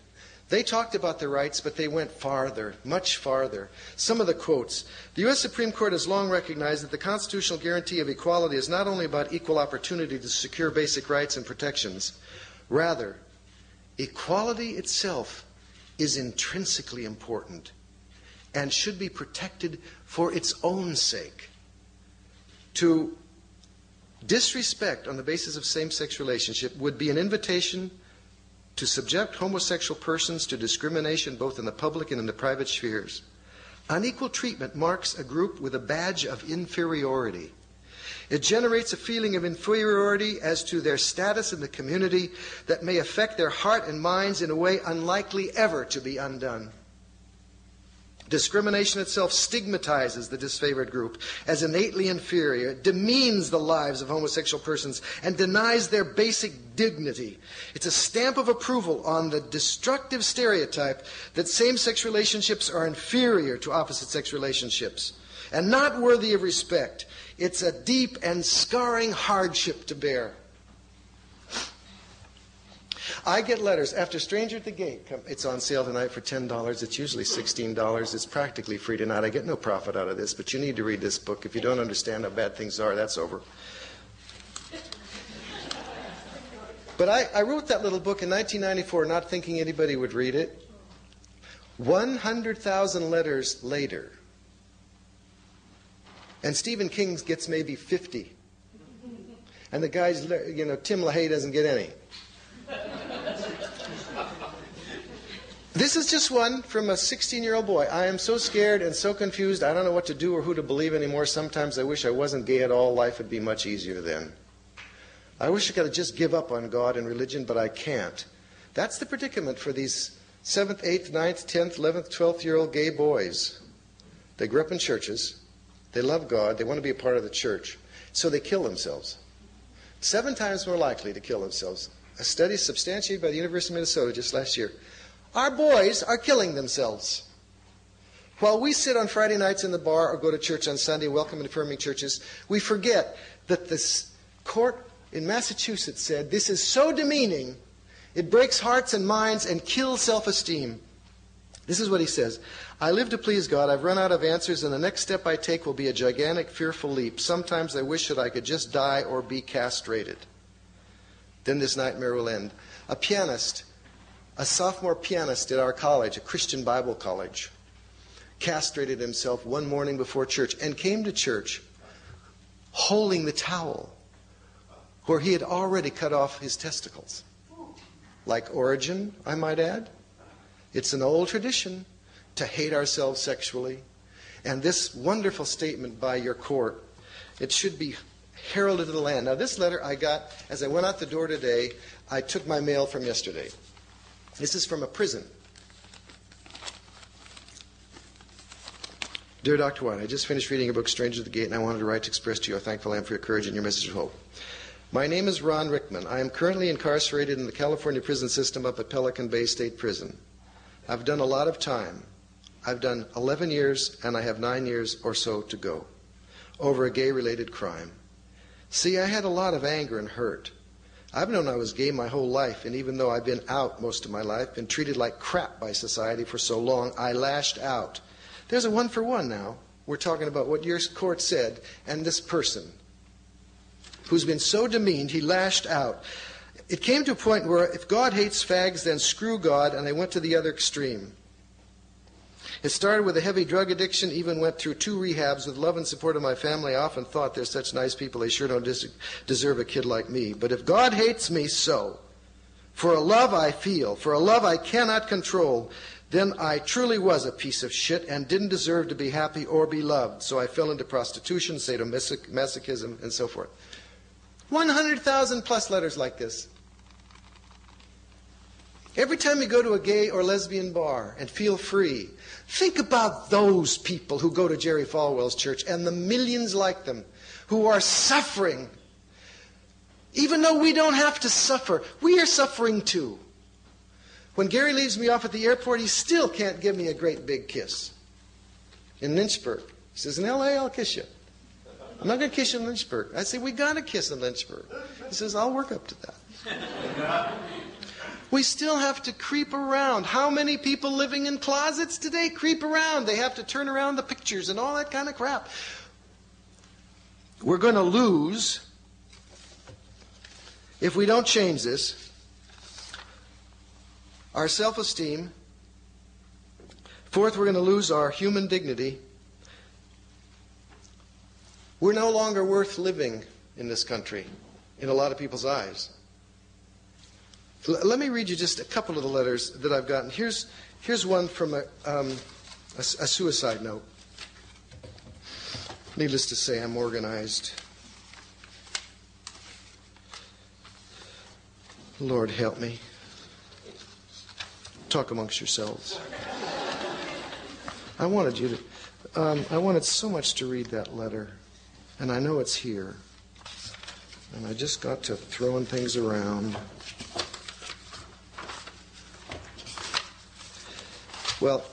Speaker 2: They talked about their rights, but they went farther, much farther. Some of the quotes. The U.S. Supreme Court has long recognized that the constitutional guarantee of equality is not only about equal opportunity to secure basic rights and protections. Rather, equality itself is intrinsically important and should be protected for its own sake. To disrespect on the basis of same-sex relationship would be an invitation to subject homosexual persons to discrimination both in the public and in the private spheres. Unequal treatment marks a group with a badge of inferiority. It generates a feeling of inferiority as to their status in the community that may affect their heart and minds in a way unlikely ever to be undone. Discrimination itself stigmatizes the disfavored group as innately inferior. It demeans the lives of homosexual persons and denies their basic dignity. It's a stamp of approval on the destructive stereotype that same-sex relationships are inferior to opposite-sex relationships and not worthy of respect. It's a deep and scarring hardship to bear. I get letters after Stranger at the Gate. It's on sale tonight for $10. It's usually $16. It's practically free tonight. I get no profit out of this, but you need to read this book. If you don't understand how bad things are, that's over. But I wrote that little book in 1994 not thinking anybody would read it. 100,000 letters later. And Stephen King gets maybe 50. And the guy's, Tim LaHaye doesn't get any. This is just one from a 16-year-old boy. I am so scared and so confused. I don't know what to do or who to believe anymore. Sometimes I wish I wasn't gay at all. Life would be much easier then. I wish I could just give up on God and religion, but I can't. That's the predicament for these 7th, 8th, 9th, 10th, 11th, 12th-year-old gay boys. They grew up in churches. They love God. They want to be a part of the church. So they kill themselves. 7 times more likely to kill themselves. A study substantiated by the University of Minnesota just last year. Our boys are killing themselves. While we sit on Friday nights in the bar or go to church on Sunday, welcome and affirming churches, we forget that this court in Massachusetts said, this is so demeaning, it breaks hearts and minds and kills self-esteem. This is what he says. I live to please God. I've run out of answers, and the next step I take will be a gigantic, fearful leap. Sometimes I wish that I could just die or be castrated. Then this nightmare will end. A pianist, a sophomore pianist at our college, a Christian Bible college, castrated himself one morning before church and came to church holding the towel where he had already cut off his testicles. Like Origen, I might add. It's an old tradition to hate ourselves sexually. And this wonderful statement by your court, it should be heralded to the land. Now, this letter I got as I went out the door today. I took my mail from yesterday. This is from a prison. Dear Dr. White, I just finished reading your book, Stranger at the Gate, and I wanted to write to express to you how thankful I am for your courage and your message of hope. My name is Ron Rickman. I am currently incarcerated in the California prison system up at Pelican Bay State Prison. I've done a lot of time. I've done 11 years, and I have 9 years or so to go over a gay-related crime. See, I had a lot of anger and hurt. I've known I was gay my whole life, and even though I've been out most of my life, been treated like crap by society for so long, I lashed out. There's a one-for-one now. We're talking about what your court said, and this person who's been so demeaned, he lashed out. It came to a point where if God hates fags, then screw God, and I went to the other extreme. It started with a heavy drug addiction, even went through 2 rehabs with love and support of my family. I often thought they're such nice people, they sure don't deserve a kid like me. But if God hates me so, for a love I feel, for a love I cannot control, then I truly was a piece of shit and didn't deserve to be happy or be loved. So I fell into prostitution, sadomasochism, and so forth. 100,000 plus letters like this. Every time you go to a gay or lesbian bar and feel free, think about those people who go to Jerry Falwell's church and the millions like them who are suffering. Even though we don't have to suffer, we are suffering too. When Gary leaves me off at the airport, he still can't give me a great big kiss. In Lynchburg. He says, in L.A., I'll kiss you. I'm not going to kiss you in Lynchburg. I say, we got to kiss in Lynchburg. He says, I'll work up to that. We still have to creep around. How many people living in closets today creep around? They have to turn around the pictures and all that kind of crap. We're going to lose, if we don't change this, our self-esteem. Fourth, we're going to lose our human dignity. We're no longer worth living in this country, in a lot of people's eyes. Let me read you just a couple of the letters that I've gotten. Here's one from a suicide note. Needless to say, I'm organized. Lord help me. Talk amongst yourselves. I wanted so much to read that letter, and I know it's here. And I just got to throwing things around. Well,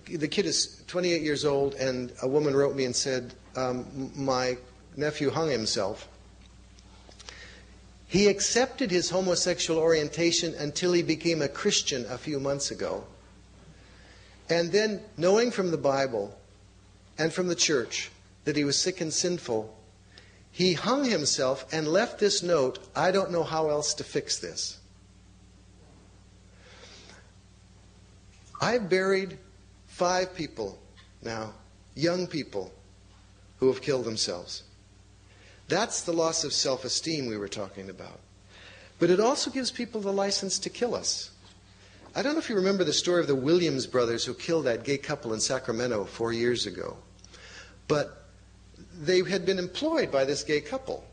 Speaker 2: the kid is 28 years old, and a woman wrote me and said, my nephew hung himself. He accepted his homosexual orientation until he became a Christian a few months ago. And then, knowing from the Bible and from the church that he was sick and sinful, he hung himself and left this note, I don't know how else to fix this. I've buried 5 people now, young people, who have killed themselves. That's the loss of self-esteem we were talking about. But it also gives people the license to kill us. I don't know if you remember the story of the Williams brothers who killed that gay couple in Sacramento 4 years ago. But they had been employed by this gay couple.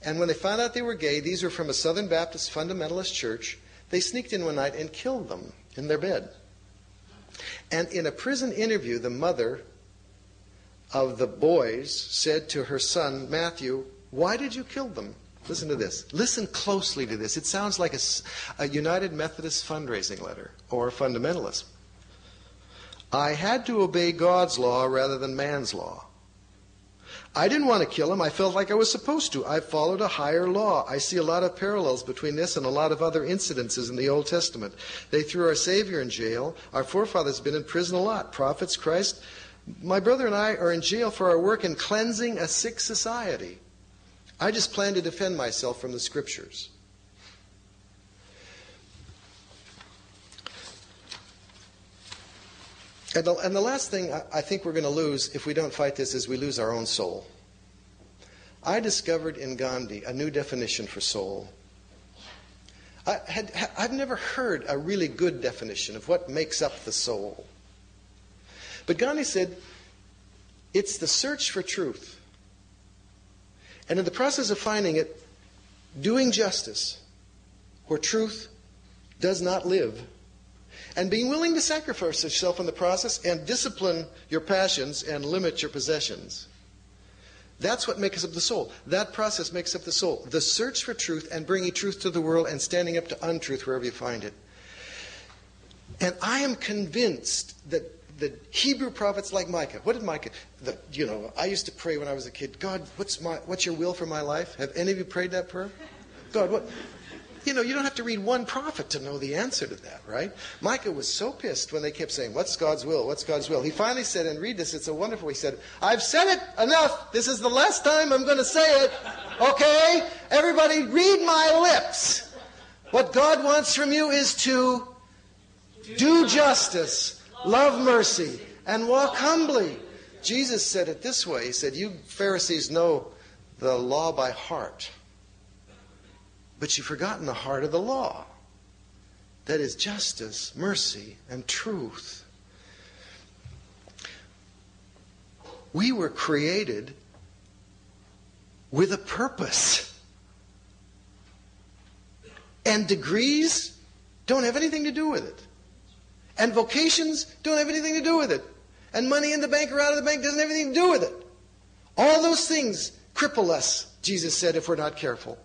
Speaker 2: And when they found out they were gay, these were from a Southern Baptist fundamentalist church, they sneaked in one night and killed them in their bed. And in a prison interview, the mother of the boys said to her son, Matthew, why did you kill them? Listen to this. Listen closely to this. It sounds like a United Methodist fundraising letter or fundamentalism. I had to obey God's law rather than man's law. I didn't want to kill him. I felt like I was supposed to. I followed a higher law. I see a lot of parallels between this and a lot of other incidences in the Old Testament. They threw our Savior in jail. Our forefathers have been in prison a lot. Prophets, Christ. My brother and I are in jail for our work in cleansing a sick society. I just plan to defend myself from the Scriptures. And the last thing I think we're going to lose if we don't fight this is we lose our own soul. I discovered in Gandhi a new definition for soul. I've never heard a really good definition of what makes up the soul. But Gandhi said, it's the search for truth. And in the process of finding it, doing justice where truth does not live. And being willing to sacrifice yourself in the process and discipline your passions and limit your possessions. That's what makes up the soul. That process makes up the soul. The search for truth and bringing truth to the world and standing up to untruth wherever you find it. And I am convinced that the Hebrew prophets like Micah, what did Micah, I used to pray when I was a kid, God, what's your will for my life? Have any of you prayed that prayer? God, what? You don't have to read one prophet to know the answer to that, right? Micah was so pissed when they kept saying, what's God's will? What's God's will? He finally said, and read this, it's so wonderful, he said, I've said it enough. This is the last time I'm going to say it. Okay? Everybody read my lips. What God wants from you is to do justice, love mercy, and walk humbly. Jesus said it this way. He said, you Pharisees know the law by heart, but you've forgotten the heart of the law. That is justice, mercy, and truth. We were created with a purpose. And degrees don't have anything to do with it. And vocations don't have anything to do with it. And money in the bank or out of the bank doesn't have anything to do with it. All those things cripple us, Jesus said, if we're not careful.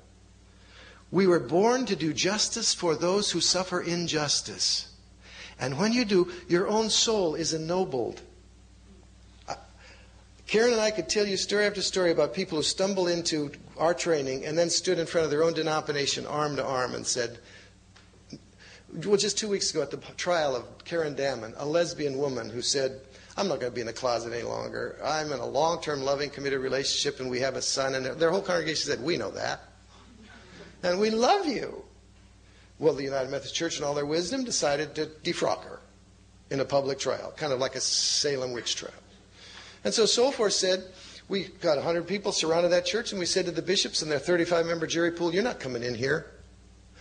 Speaker 2: We were born to do justice for those who suffer injustice. And when you do, your own soul is ennobled. Karen and I could tell you story after story about people who stumbled into our training and then stood in front of their own denomination arm to arm and said, well, just 2 weeks ago at the trial of Karen Damon, a lesbian woman who said, I'm not going to be in the closet any longer. I'm in a long-term, loving, committed relationship, and we have a son. And their whole congregation said, we know that. And we love you. Well, the United Methodist Church, in all their wisdom, decided to defrock her in a public trial, kind of like a Salem witch trial. And so Soulforce said, we got 100 people surrounded that church, and we said to the bishops and their 35-member jury pool, you're not coming in here.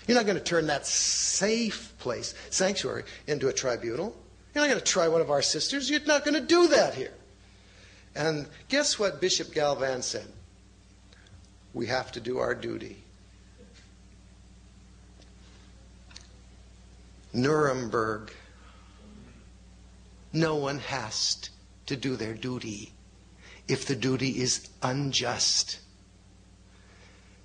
Speaker 2: You're not going to turn that safe place, sanctuary, into a tribunal. You're not going to try one of our sisters. You're not going to do that here. And guess what Bishop Galvan said? We have to do our duty. Nuremberg. No one has to do their duty if the duty is unjust.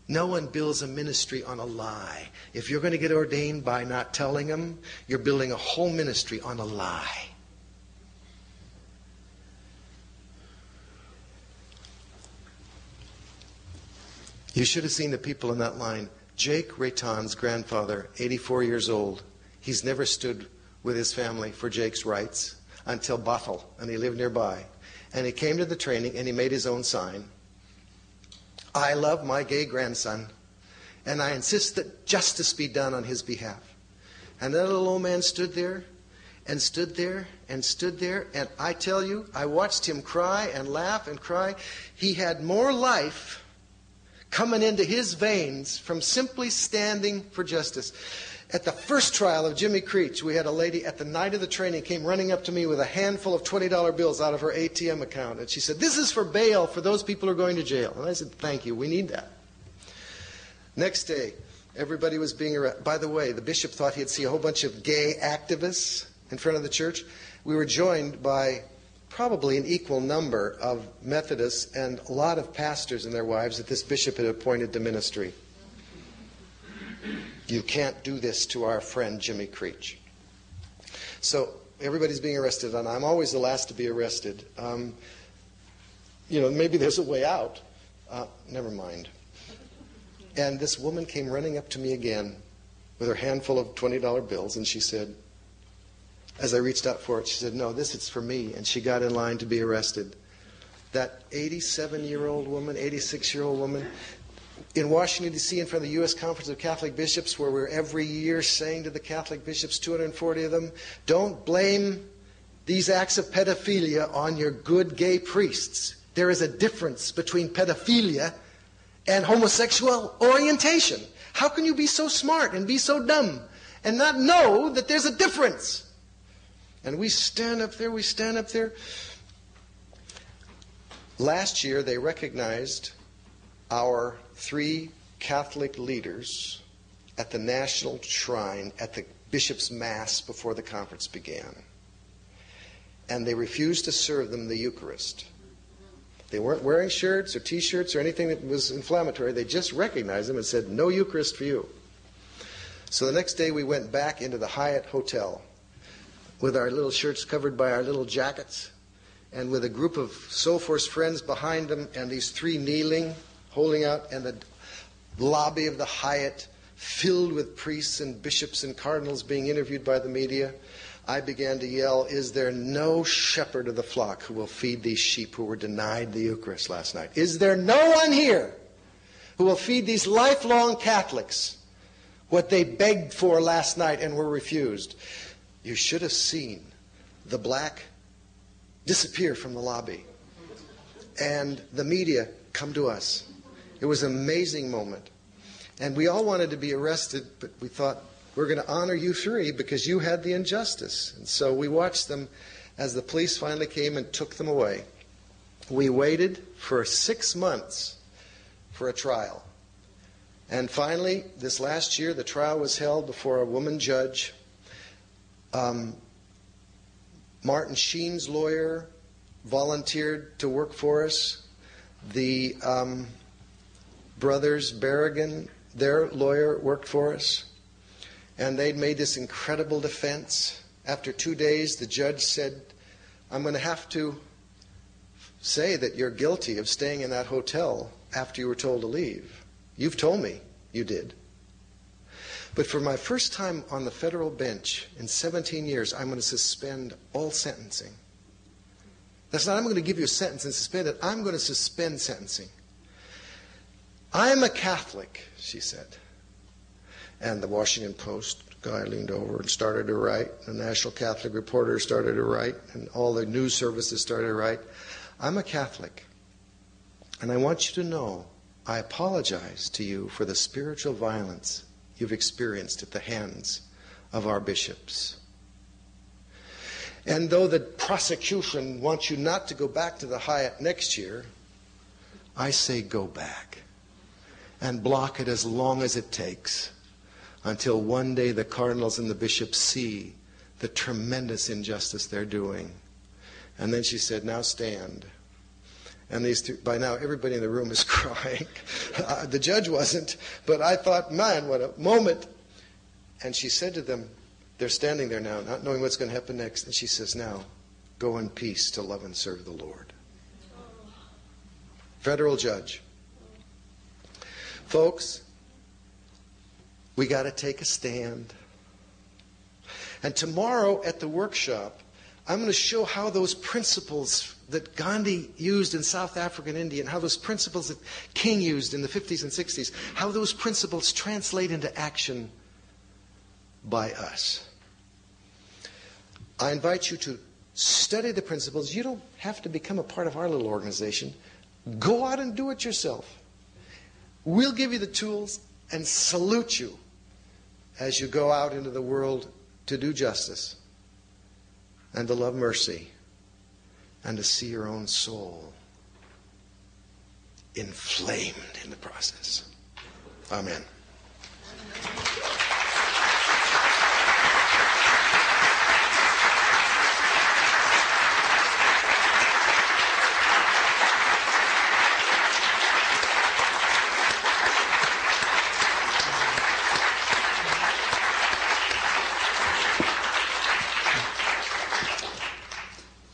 Speaker 2: No one builds a ministry on a lie. If you're going to get ordained by not telling them, you're building a whole ministry on a lie. You should have seen the people in that line. Jake Rayton's grandfather, 84 years old. He's never stood with his family for Jake's rights until Bothell, and he lived nearby. And he came to the training and he made his own sign. I love my gay grandson, and I insist that justice be done on his behalf. And that little old man stood there, and stood there, and stood there, and I tell you, I watched him cry and laugh and cry. He had more life coming into his veins from simply standing for justice. At the first trial of Jimmy Creech, we had a lady at the night of the training came running up to me with a handful of $20 bills out of her ATM account. And she said, this is for bail for those people who are going to jail. And I said, thank you, we need that. Next day, everybody was being arrested. By the way, the bishop thought he'd see a whole bunch of gay activists in front of the church. We were joined by probably an equal number of Methodists and a lot of pastors and their wives that this bishop had appointed to ministry. You can't do this to our friend Jimmy Creech. So everybody's being arrested, and I'm always the last to be arrested. Maybe there's a way out. Never mind. And this woman came running up to me again with her handful of $20 bills, and she said, as I reached out for it, she said, no, this is for me. And she got in line to be arrested. That 87-year-old woman, 86-year-old woman, in Washington, D.C., in front of the U.S. Conference of Catholic Bishops, where we're every year saying to the Catholic bishops, 240 of them, don't blame these acts of pedophilia on your good gay priests. There is a difference between pedophilia and homosexual orientation. How can you be so smart and be so dumb and not know that there's a difference? And we stand up there. Last year, they recognized our 3 Catholic leaders at the National Shrine at the Bishop's Mass before the conference began. And they refused to serve them the Eucharist. They weren't wearing shirts or T-shirts or anything that was inflammatory. They just recognized them and said, "No Eucharist for you." So the next day we went back into the Hyatt Hotel with our little shirts covered by our little jackets and with a group of Soulforce friends behind them and these three kneeling, holding out, and the lobby of the Hyatt filled with priests and bishops and cardinals being interviewed by the media. I began to yell, "Is there no shepherd of the flock who will feed these sheep who were denied the Eucharist last night? Is there no one here who will feed these lifelong Catholics what they begged for last night and were refused?" You should have seen the black disappear from the lobby and the media come to us. It was an amazing moment. And we all wanted to be arrested, but we thought, we're going to honor you three because you had the injustice. And so we watched them as the police finally came and took them away. We waited for 6 months for a trial. And finally, this last year, the trial was held before a woman judge. Martin Sheen's lawyer volunteered to work for us. The brothers Berrigan, their lawyer, worked for us. And they'd made this incredible defense. After 2 days, the judge said, "I'm going to have to say that you're guilty of staying in that hotel after you were told to leave. You've told me you did. But for my first time on the federal bench in 17 years, I'm going to suspend all sentencing." That's not, I'm going to give you a sentence and suspend it. I'm going to suspend sentencing. "I'm a Catholic," she said. And the Washington Post guy leaned over and started to write. The National Catholic Reporter started to write. And all the news services started to write. "I'm a Catholic. And I want you to know, I apologize to you for the spiritual violence you've experienced at the hands of our bishops. And though the prosecution wants you not to go back to the Hyatt next year, I say go back and block it as long as it takes until one day the cardinals and the bishops see the tremendous injustice they're doing." And then she said, "Now stand." And these two, by now everybody in the room is crying. The judge wasn't, but I thought, man, what a moment. And she said to them, they're standing there now, not knowing what's going to happen next. And she says, "Now, go in peace to love and serve the Lord." Federal judge. Folks, we got to take a stand. And tomorrow at the workshop, I'm going to show how those principles that Gandhi used in South Africa and India, and how those principles that King used in the 50s and 60s, how those principles translate into action by us. I invite you to study the principles. You don't have to become a part of our little organization. Go out and do it yourself. We'll give you the tools and salute you as you go out into the world to do justice and to love mercy and to see your own soul inflamed in the process. Amen.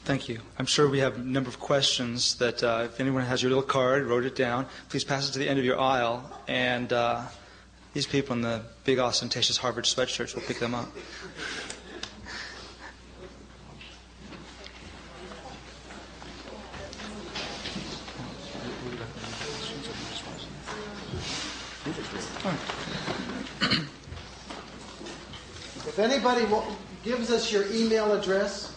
Speaker 1: Thank you. I'm sure we have a number of questions that if anyone has your little card, wrote it down, please pass it to the end of your aisle, and these people in the big ostentatious Harvard sweatshirts will pick them up.
Speaker 2: If anybody gives us your email address,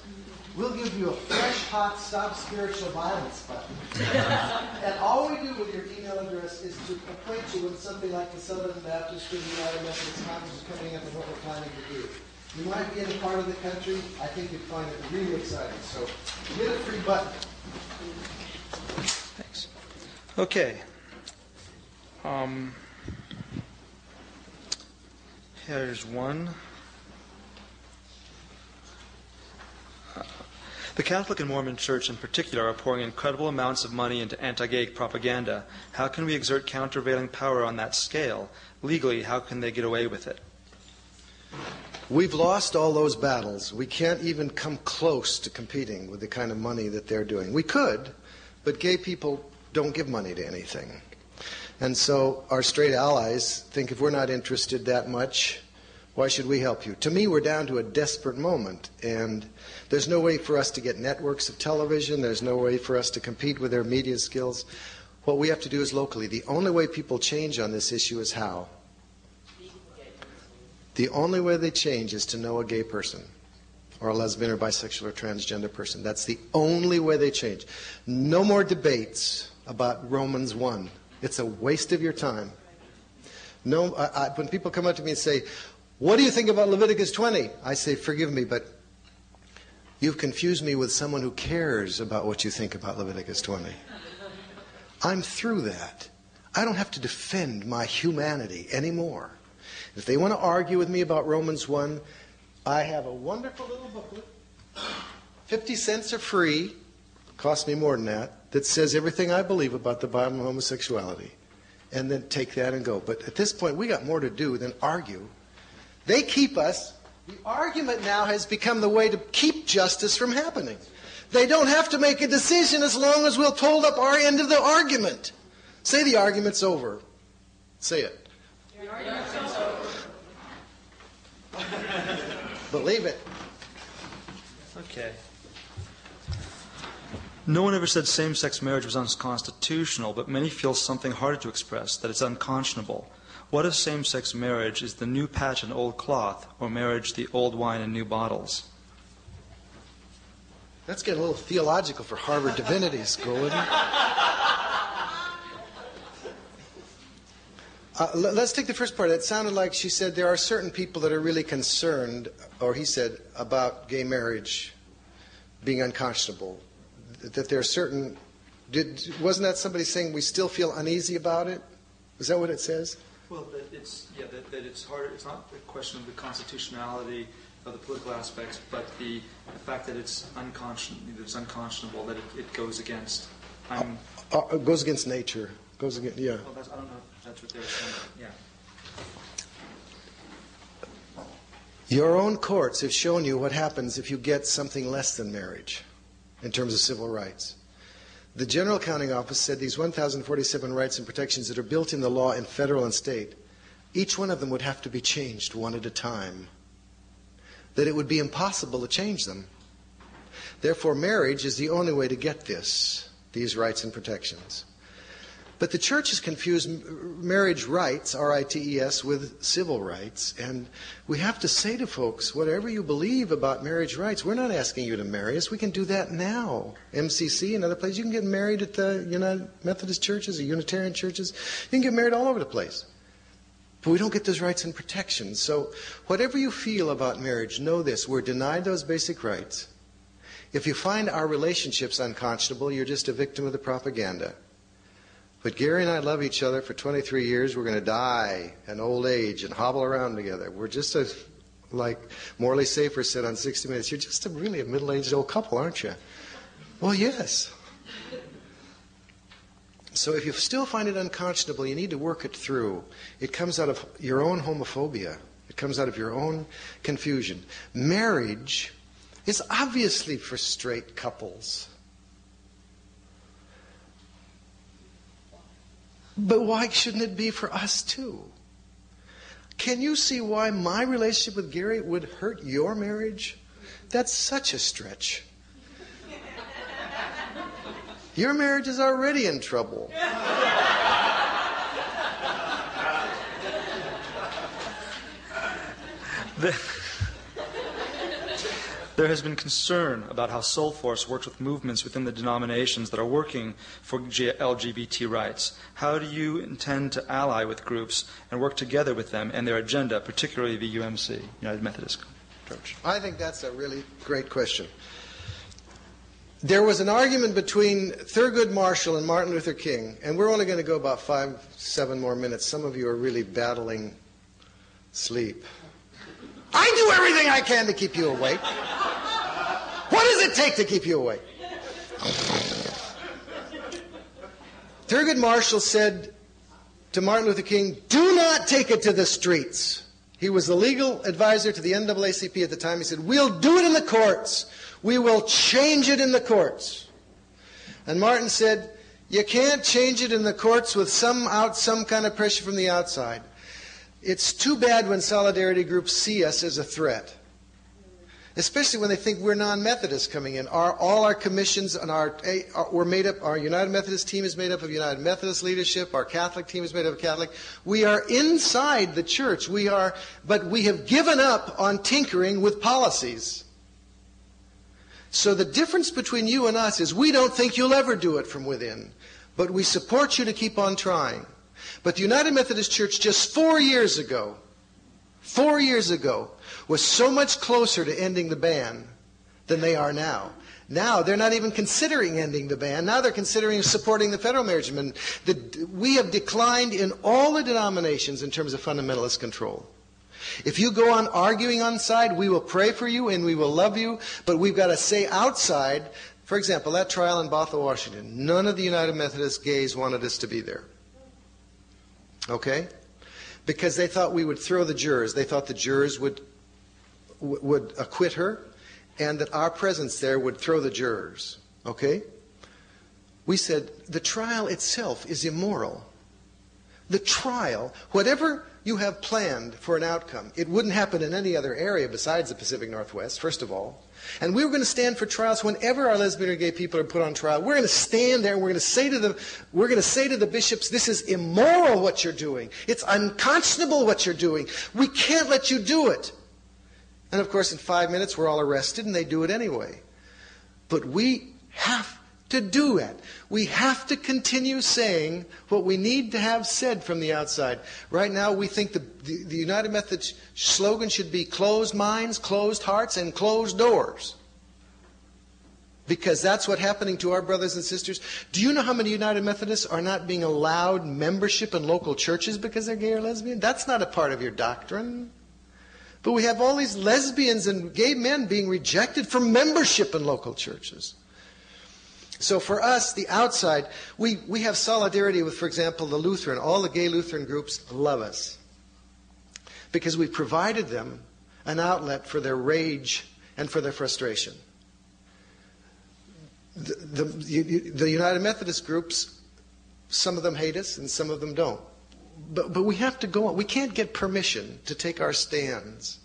Speaker 2: we'll give you a fresh, hot, stop spiritual violence button. And all we do with your email address is to acquaint you with something like the Southern Baptist or the United Methodist Conference is coming up and what we're planning to do. You might be in a part of the country, I think you'd find it really exciting. So get a free button.
Speaker 1: Thanks. Okay. Here's one. The Catholic and Mormon Church in particular are pouring incredible amounts of money into anti-gay propaganda. How can we exert countervailing power on that scale? Legally, how can they get away with it?
Speaker 2: We've lost all those battles. We can't even come close to competing with the kind of money that they're doing. We could, but gay people don't give money to anything. And so our straight allies think if we're not interested that much, why should we help you? To me, we're down to a desperate moment, and there's no way for us to get networks of television. There's no way for us to compete with their media skills. What we have to do is locally. The only way people change on this issue is how? The only way they change is to know a gay person or a lesbian or bisexual or transgender person. That's the only way they change. No more debates about Romans 1. It's a waste of your time. No, when people come up to me and say, what do you think about Leviticus 20? I say, forgive me, but you've confused me with someone who cares about what you think about Leviticus 20. I'm through that. I don't have to defend my humanity anymore. If they want to argue with me about Romans 1, I have a wonderful little booklet, 50 cents are free, cost me more than that says everything I believe about the Bible and homosexuality. And then take that and go. But at this point, we got more to do than argue. They keep us. The argument now has become the way to keep justice from happening. They don't have to make a decision as long as we'll hold up our end of the argument. Say the argument's over. Say it.
Speaker 3: The argument's over.
Speaker 2: Believe it.
Speaker 1: Okay. No one ever said same-sex marriage was unconstitutional, but many feel something harder to express, that it's unconscionable. What if same-sex marriage is the new patch in old cloth, or marriage the old wine in new bottles?
Speaker 2: That's getting a little theological for Harvard Divinity School, isn't it? Let's take the first part. It sounded like she said there are certain people that are really concerned, or he said, about gay marriage being unconscionable. That there are certain... wasn't that somebody saying we still feel uneasy about it? Is that what it says?
Speaker 1: Well, that it's harder. It's not a question of the constitutionality of the political aspects, but the fact that it's unconscionable, that it goes against.
Speaker 2: It goes against nature. Goes against, yeah.
Speaker 1: Well, I don't know if that's what they're saying. Yeah.
Speaker 2: Your own courts have shown you what happens if you get something less than marriage in terms of civil rights. The General Accounting Office said these 1,047 rights and protections that are built in the law in federal and state, each one of them would have to be changed one at a time. That it would be impossible to change them. Therefore, marriage is the only way to get these rights and protections. But the church has confused marriage rights, R-I-T-E-S, with civil rights. And we have to say to folks, whatever you believe about marriage rights, we're not asking you to marry us. We can do that now. MCC and other places. You can get married at the United Methodist churches, the Unitarian churches. You can get married all over the place. But we don't get those rights and protections. So whatever you feel about marriage, know this. We're denied those basic rights. If you find our relationships unconscionable, you're just a victim of the propaganda. But Gary and I love each other for 23 years. We're going to die in old age and hobble around together. We're just like Morley Safer said on 60 Minutes, you're just really a middle-aged old couple, aren't you? Well, yes. So if you still find it unconscionable, you need to work it through. It comes out of your own homophobia. It comes out of your own confusion. Marriage is obviously for straight couples. But why shouldn't it be for us too? Can you see why my relationship with Gary would hurt your marriage? That's such a stretch. Your marriage is already in trouble.
Speaker 1: There has been concern about how Soul Force works with movements within the denominations that are working for LGBT rights. How do you intend to ally with groups and work together with them and their agenda, particularly the UMC, United Methodist Church?
Speaker 2: I think that's a really great question. There was an argument between Thurgood Marshall and Martin Luther King, and we're only going to go about 5-7 more minutes. Some of you are really battling Sleep. I do everything I can to keep you awake. What does it take to keep you awake? Thurgood Marshall said to Martin Luther King, do not take it to the streets. He was the legal advisor to the NAACP at the time. He said, we'll do it in the courts. We will change it in the courts. And Martin said, you can't change it in the courts with some kind of pressure from the outside. It's too bad when solidarity groups see us as a threat, especially when they think we're non-Methodists coming in. All our commissions and we're made up. Our United Methodist team is made up of United Methodist leadership. Our Catholic team is made up of Catholic. We are inside the church. But we have given up on tinkering with policies. So the difference between you and us is we don't think you'll ever do it from within, but we support you to keep on trying. But the United Methodist Church just 4 years ago, was so much closer to ending the ban than they are now. Now they're not even considering ending the ban. Now they're considering supporting the federal marriage amendment. We have declined in all the denominations in terms of fundamentalist control. If you go on arguing on side, we will pray for you and we will love you, but we've got to say outside, for example, that trial in Bothell, Washington, none of the United Methodist gays wanted us to be there. Okay? Because they thought we would throw the jurors. They thought the jurors would acquit her and that our presence there would throw the jurors. Okay? We said the trial itself is immoral. The trial, whatever you have planned for an outcome, it wouldn't happen in any other area besides the Pacific Northwest, first of all. And we were going to stand for trials whenever our lesbian or gay people are put on trial. We're going to stand there and we're going to say to the bishops, this is immoral what you're doing. It's unconscionable what you're doing. We can't let you do it. And of course in 5 minutes we're all arrested and they do it anyway. But we have to do it. We have to continue saying what we need to have said from the outside. Right now we think the United Methodist slogan should be closed minds, closed hearts, and closed doors. Because that's what's happening to our brothers and sisters. Do you know how many United Methodists are not being allowed membership in local churches because they're gay or lesbian? That's not a part of your doctrine. But we have all these lesbians and gay men being rejected from membership in local churches. So for us, the outside, we have solidarity with, for example, the Lutheran. All the gay Lutheran groups love us because we provided them an outlet for their rage and for their frustration. The United Methodist groups, some of them hate us and some of them don't. But we have to go on. We can't get permission to take our stands.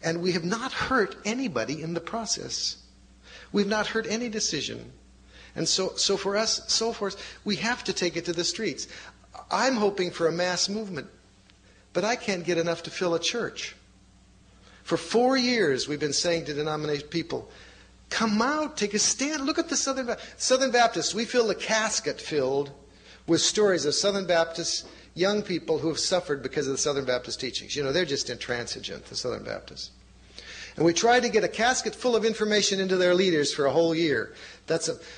Speaker 2: And we have not hurt anybody in the process. We've not hurt any decision. And so for us, we have to take it to the streets. I'm hoping for a mass movement, but I can't get enough to fill a church. For 4 years, we've been saying to denomination people, come out, take a stand. Look at the Southern Baptists. We fill the casket filled with stories of Southern Baptists, young people who have suffered because of the Southern Baptist teachings. You know, they're just intransigent, the Southern Baptists. And we tried to get a casket full of information into their leaders for a whole year.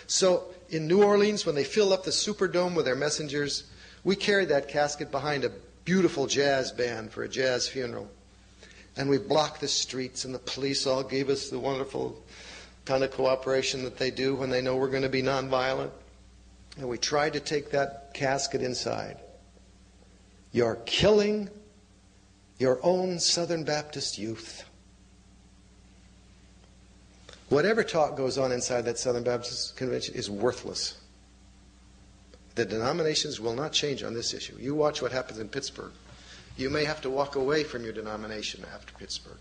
Speaker 2: So in New Orleans, when they fill up the Superdome with their messengers, we carried that casket behind a beautiful jazz band for a jazz funeral. And we blocked the streets, and the police all gave us the wonderful kind of cooperation that they do when they know we're going to be nonviolent. And we tried to take that casket inside. You're killing your own Southern Baptist youth. Whatever talk goes on inside that Southern Baptist Convention is worthless. The denominations will not change on this issue. You watch what happens in Pittsburgh. You may have to walk away from your denomination after Pittsburgh.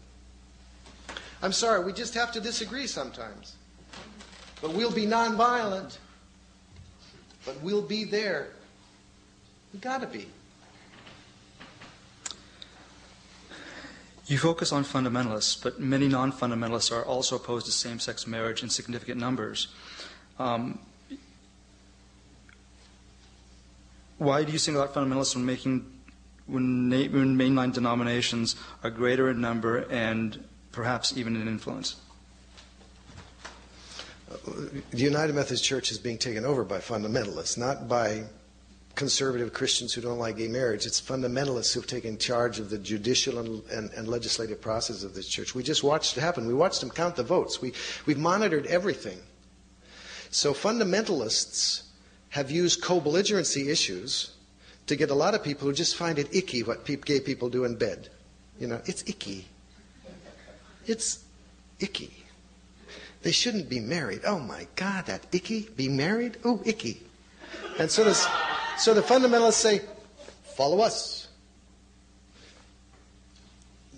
Speaker 2: I'm sorry, we just have to disagree sometimes. But we'll be nonviolent. But we'll be there. We've got to be.
Speaker 1: You focus on fundamentalists, but many non-fundamentalists are also opposed to same-sex marriage in significant numbers. Why do you single out fundamentalists when mainline denominations are greater in number and perhaps even in influence?
Speaker 2: The United Methodist Church is being taken over by fundamentalists, not by conservative Christians who don't like gay marriage. It's fundamentalists who've taken charge of the judicial and legislative process of this church. We just watched it happen. We watched them count the votes. We've monitored everything. So fundamentalists have used co-belligerency issues to get a lot of people who just find it icky what gay people do in bed. You know, it's icky. It's icky. They shouldn't be married. Oh my God, that icky? Be married? Oh, icky. And so the fundamentalists say, follow us.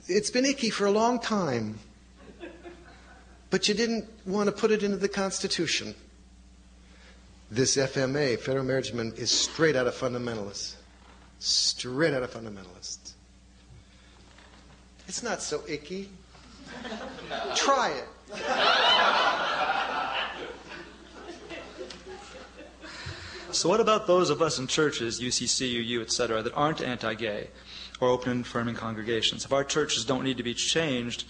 Speaker 2: It's been icky for a long time, but you didn't want to put it into the Constitution. This FMA, Federal Marriage Amendment, is straight out of fundamentalists. Straight out of fundamentalists. It's not so icky. Try it.
Speaker 1: So what about those of us in churches, UCC, UU, etc., that aren't anti-gay or open and affirming congregations? If our churches don't need to be changed,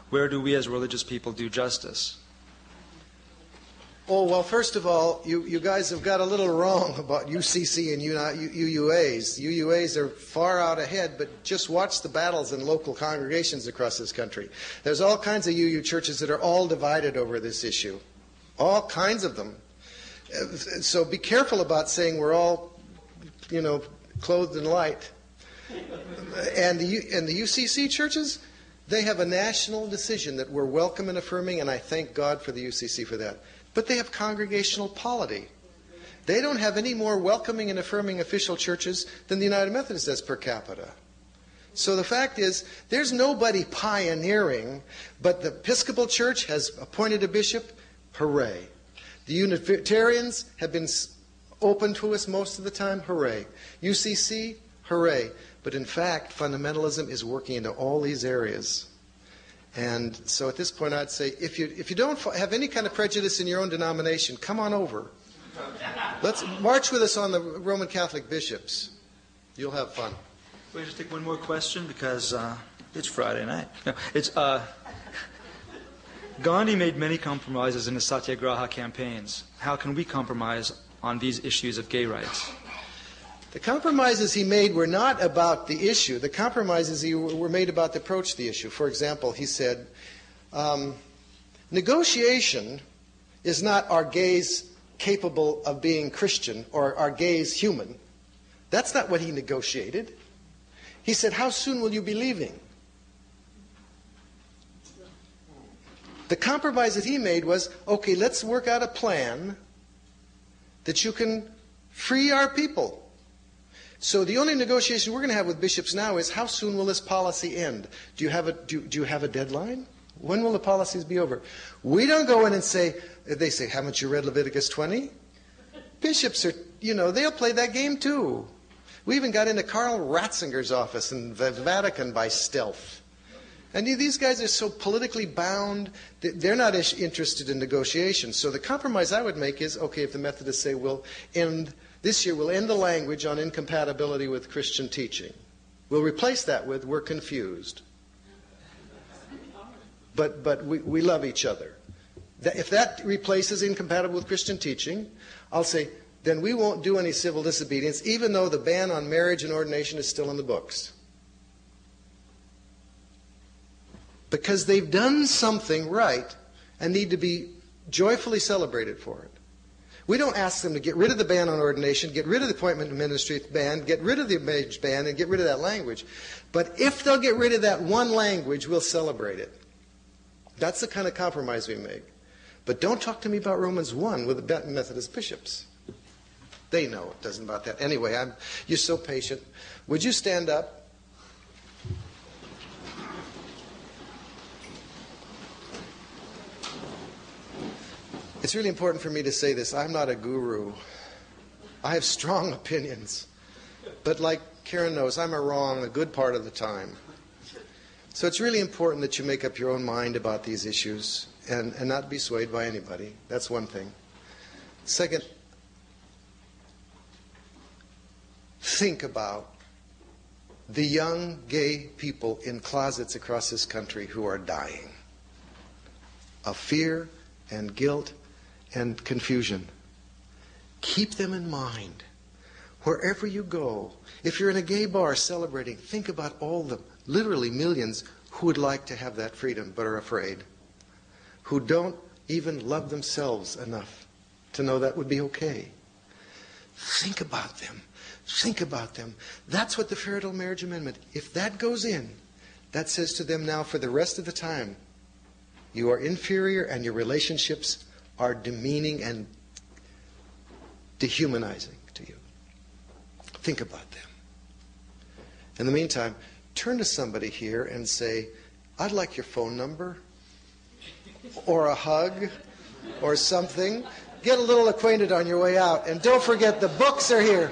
Speaker 1: where do we as religious people do justice?
Speaker 2: Oh, well, first of all, you guys have got a little wrong about UCC and UUAs. UUAs are far out ahead, but just watch the battles in local congregations across this country. There's all kinds of UU churches that are all divided over this issue. All kinds of them. So be careful about saying we're all, clothed in light. And the UCC churches, they have a national decision that we're welcome and affirming, and I thank God for the UCC for that. But they have congregational polity. They don't have any more welcoming and affirming official churches than the United Methodist does per capita. So the fact is, there's nobody pioneering, but the Episcopal Church has appointed a bishop. Hooray. The Unitarians have been open to us most of the time. Hooray. UCC, hooray. But in fact, fundamentalism is working into all these areas. And so at this point I'd say, if you don't have any kind of prejudice in your own denomination, come on over. Let's march with us on the Roman Catholic bishops. You'll have fun.
Speaker 1: We'll just take one more question because it's Friday night. No, it's Gandhi made many compromises in his Satyagraha campaigns. How can we compromise on these issues of gay rights?
Speaker 2: The compromises he made were not about the issue. The compromises were made about the approach to the issue. For example, he said, negotiation is not are gays capable of being Christian or are gays human. That's not what he negotiated. He said, how soon will you be leaving? The compromise that he made was, okay, let's work out a plan that you can free our people. So the only negotiation we're going to have with bishops now is how soon will this policy end? Do you have a deadline? When will the policies be over? We don't go in and say, they say, haven't you read Leviticus 20? Bishops are, they'll play that game too. We even got into Karl Ratzinger's office in the Vatican by stealth. And these guys are so politically bound, they're not interested in negotiation. So the compromise I would make is, okay, if the Methodists say this year we'll end the language on incompatibility with Christian teaching. We'll replace that with we're confused. But we love each other. If that replaces incompatible with Christian teaching, I'll say, then we won't do any civil disobedience, even though the ban on marriage and ordination is still in the books. Because they've done something right and need to be joyfully celebrated for it. We don't ask them to get rid of the ban on ordination, get rid of the appointment of ministry ban, get rid of the marriage ban, and get rid of that language. But if they'll get rid of that one language, we'll celebrate it. That's the kind of compromise we make. But don't talk to me about Romans 1 with the Methodist bishops. They know it doesn't about that. Anyway, you're so patient. Would you stand up? It's really important for me to say this. I'm not a guru. I have strong opinions. But like Karen knows, I'm wrong a good part of the time. So it's really important that you make up your own mind about these issues and not be swayed by anybody. That's one thing. Second, think about the young gay people in closets across this country who are dying of fear and guilt and confusion. Keep them in mind. Wherever you go, if you're in a gay bar celebrating, think about all the literally millions who would like to have that freedom but are afraid, who don't even love themselves enough to know that would be okay. Think about them. Think about them. That's what the Fair Adult Marriage Amendment, if that goes in, that says to them now for the rest of the time, you are inferior and your relationships are demeaning and dehumanizing to you. Think about them. In the meantime, turn to somebody here and say, I'd like your phone number, or a hug, or something. Get a little acquainted on your way out. And don't forget, the books are here.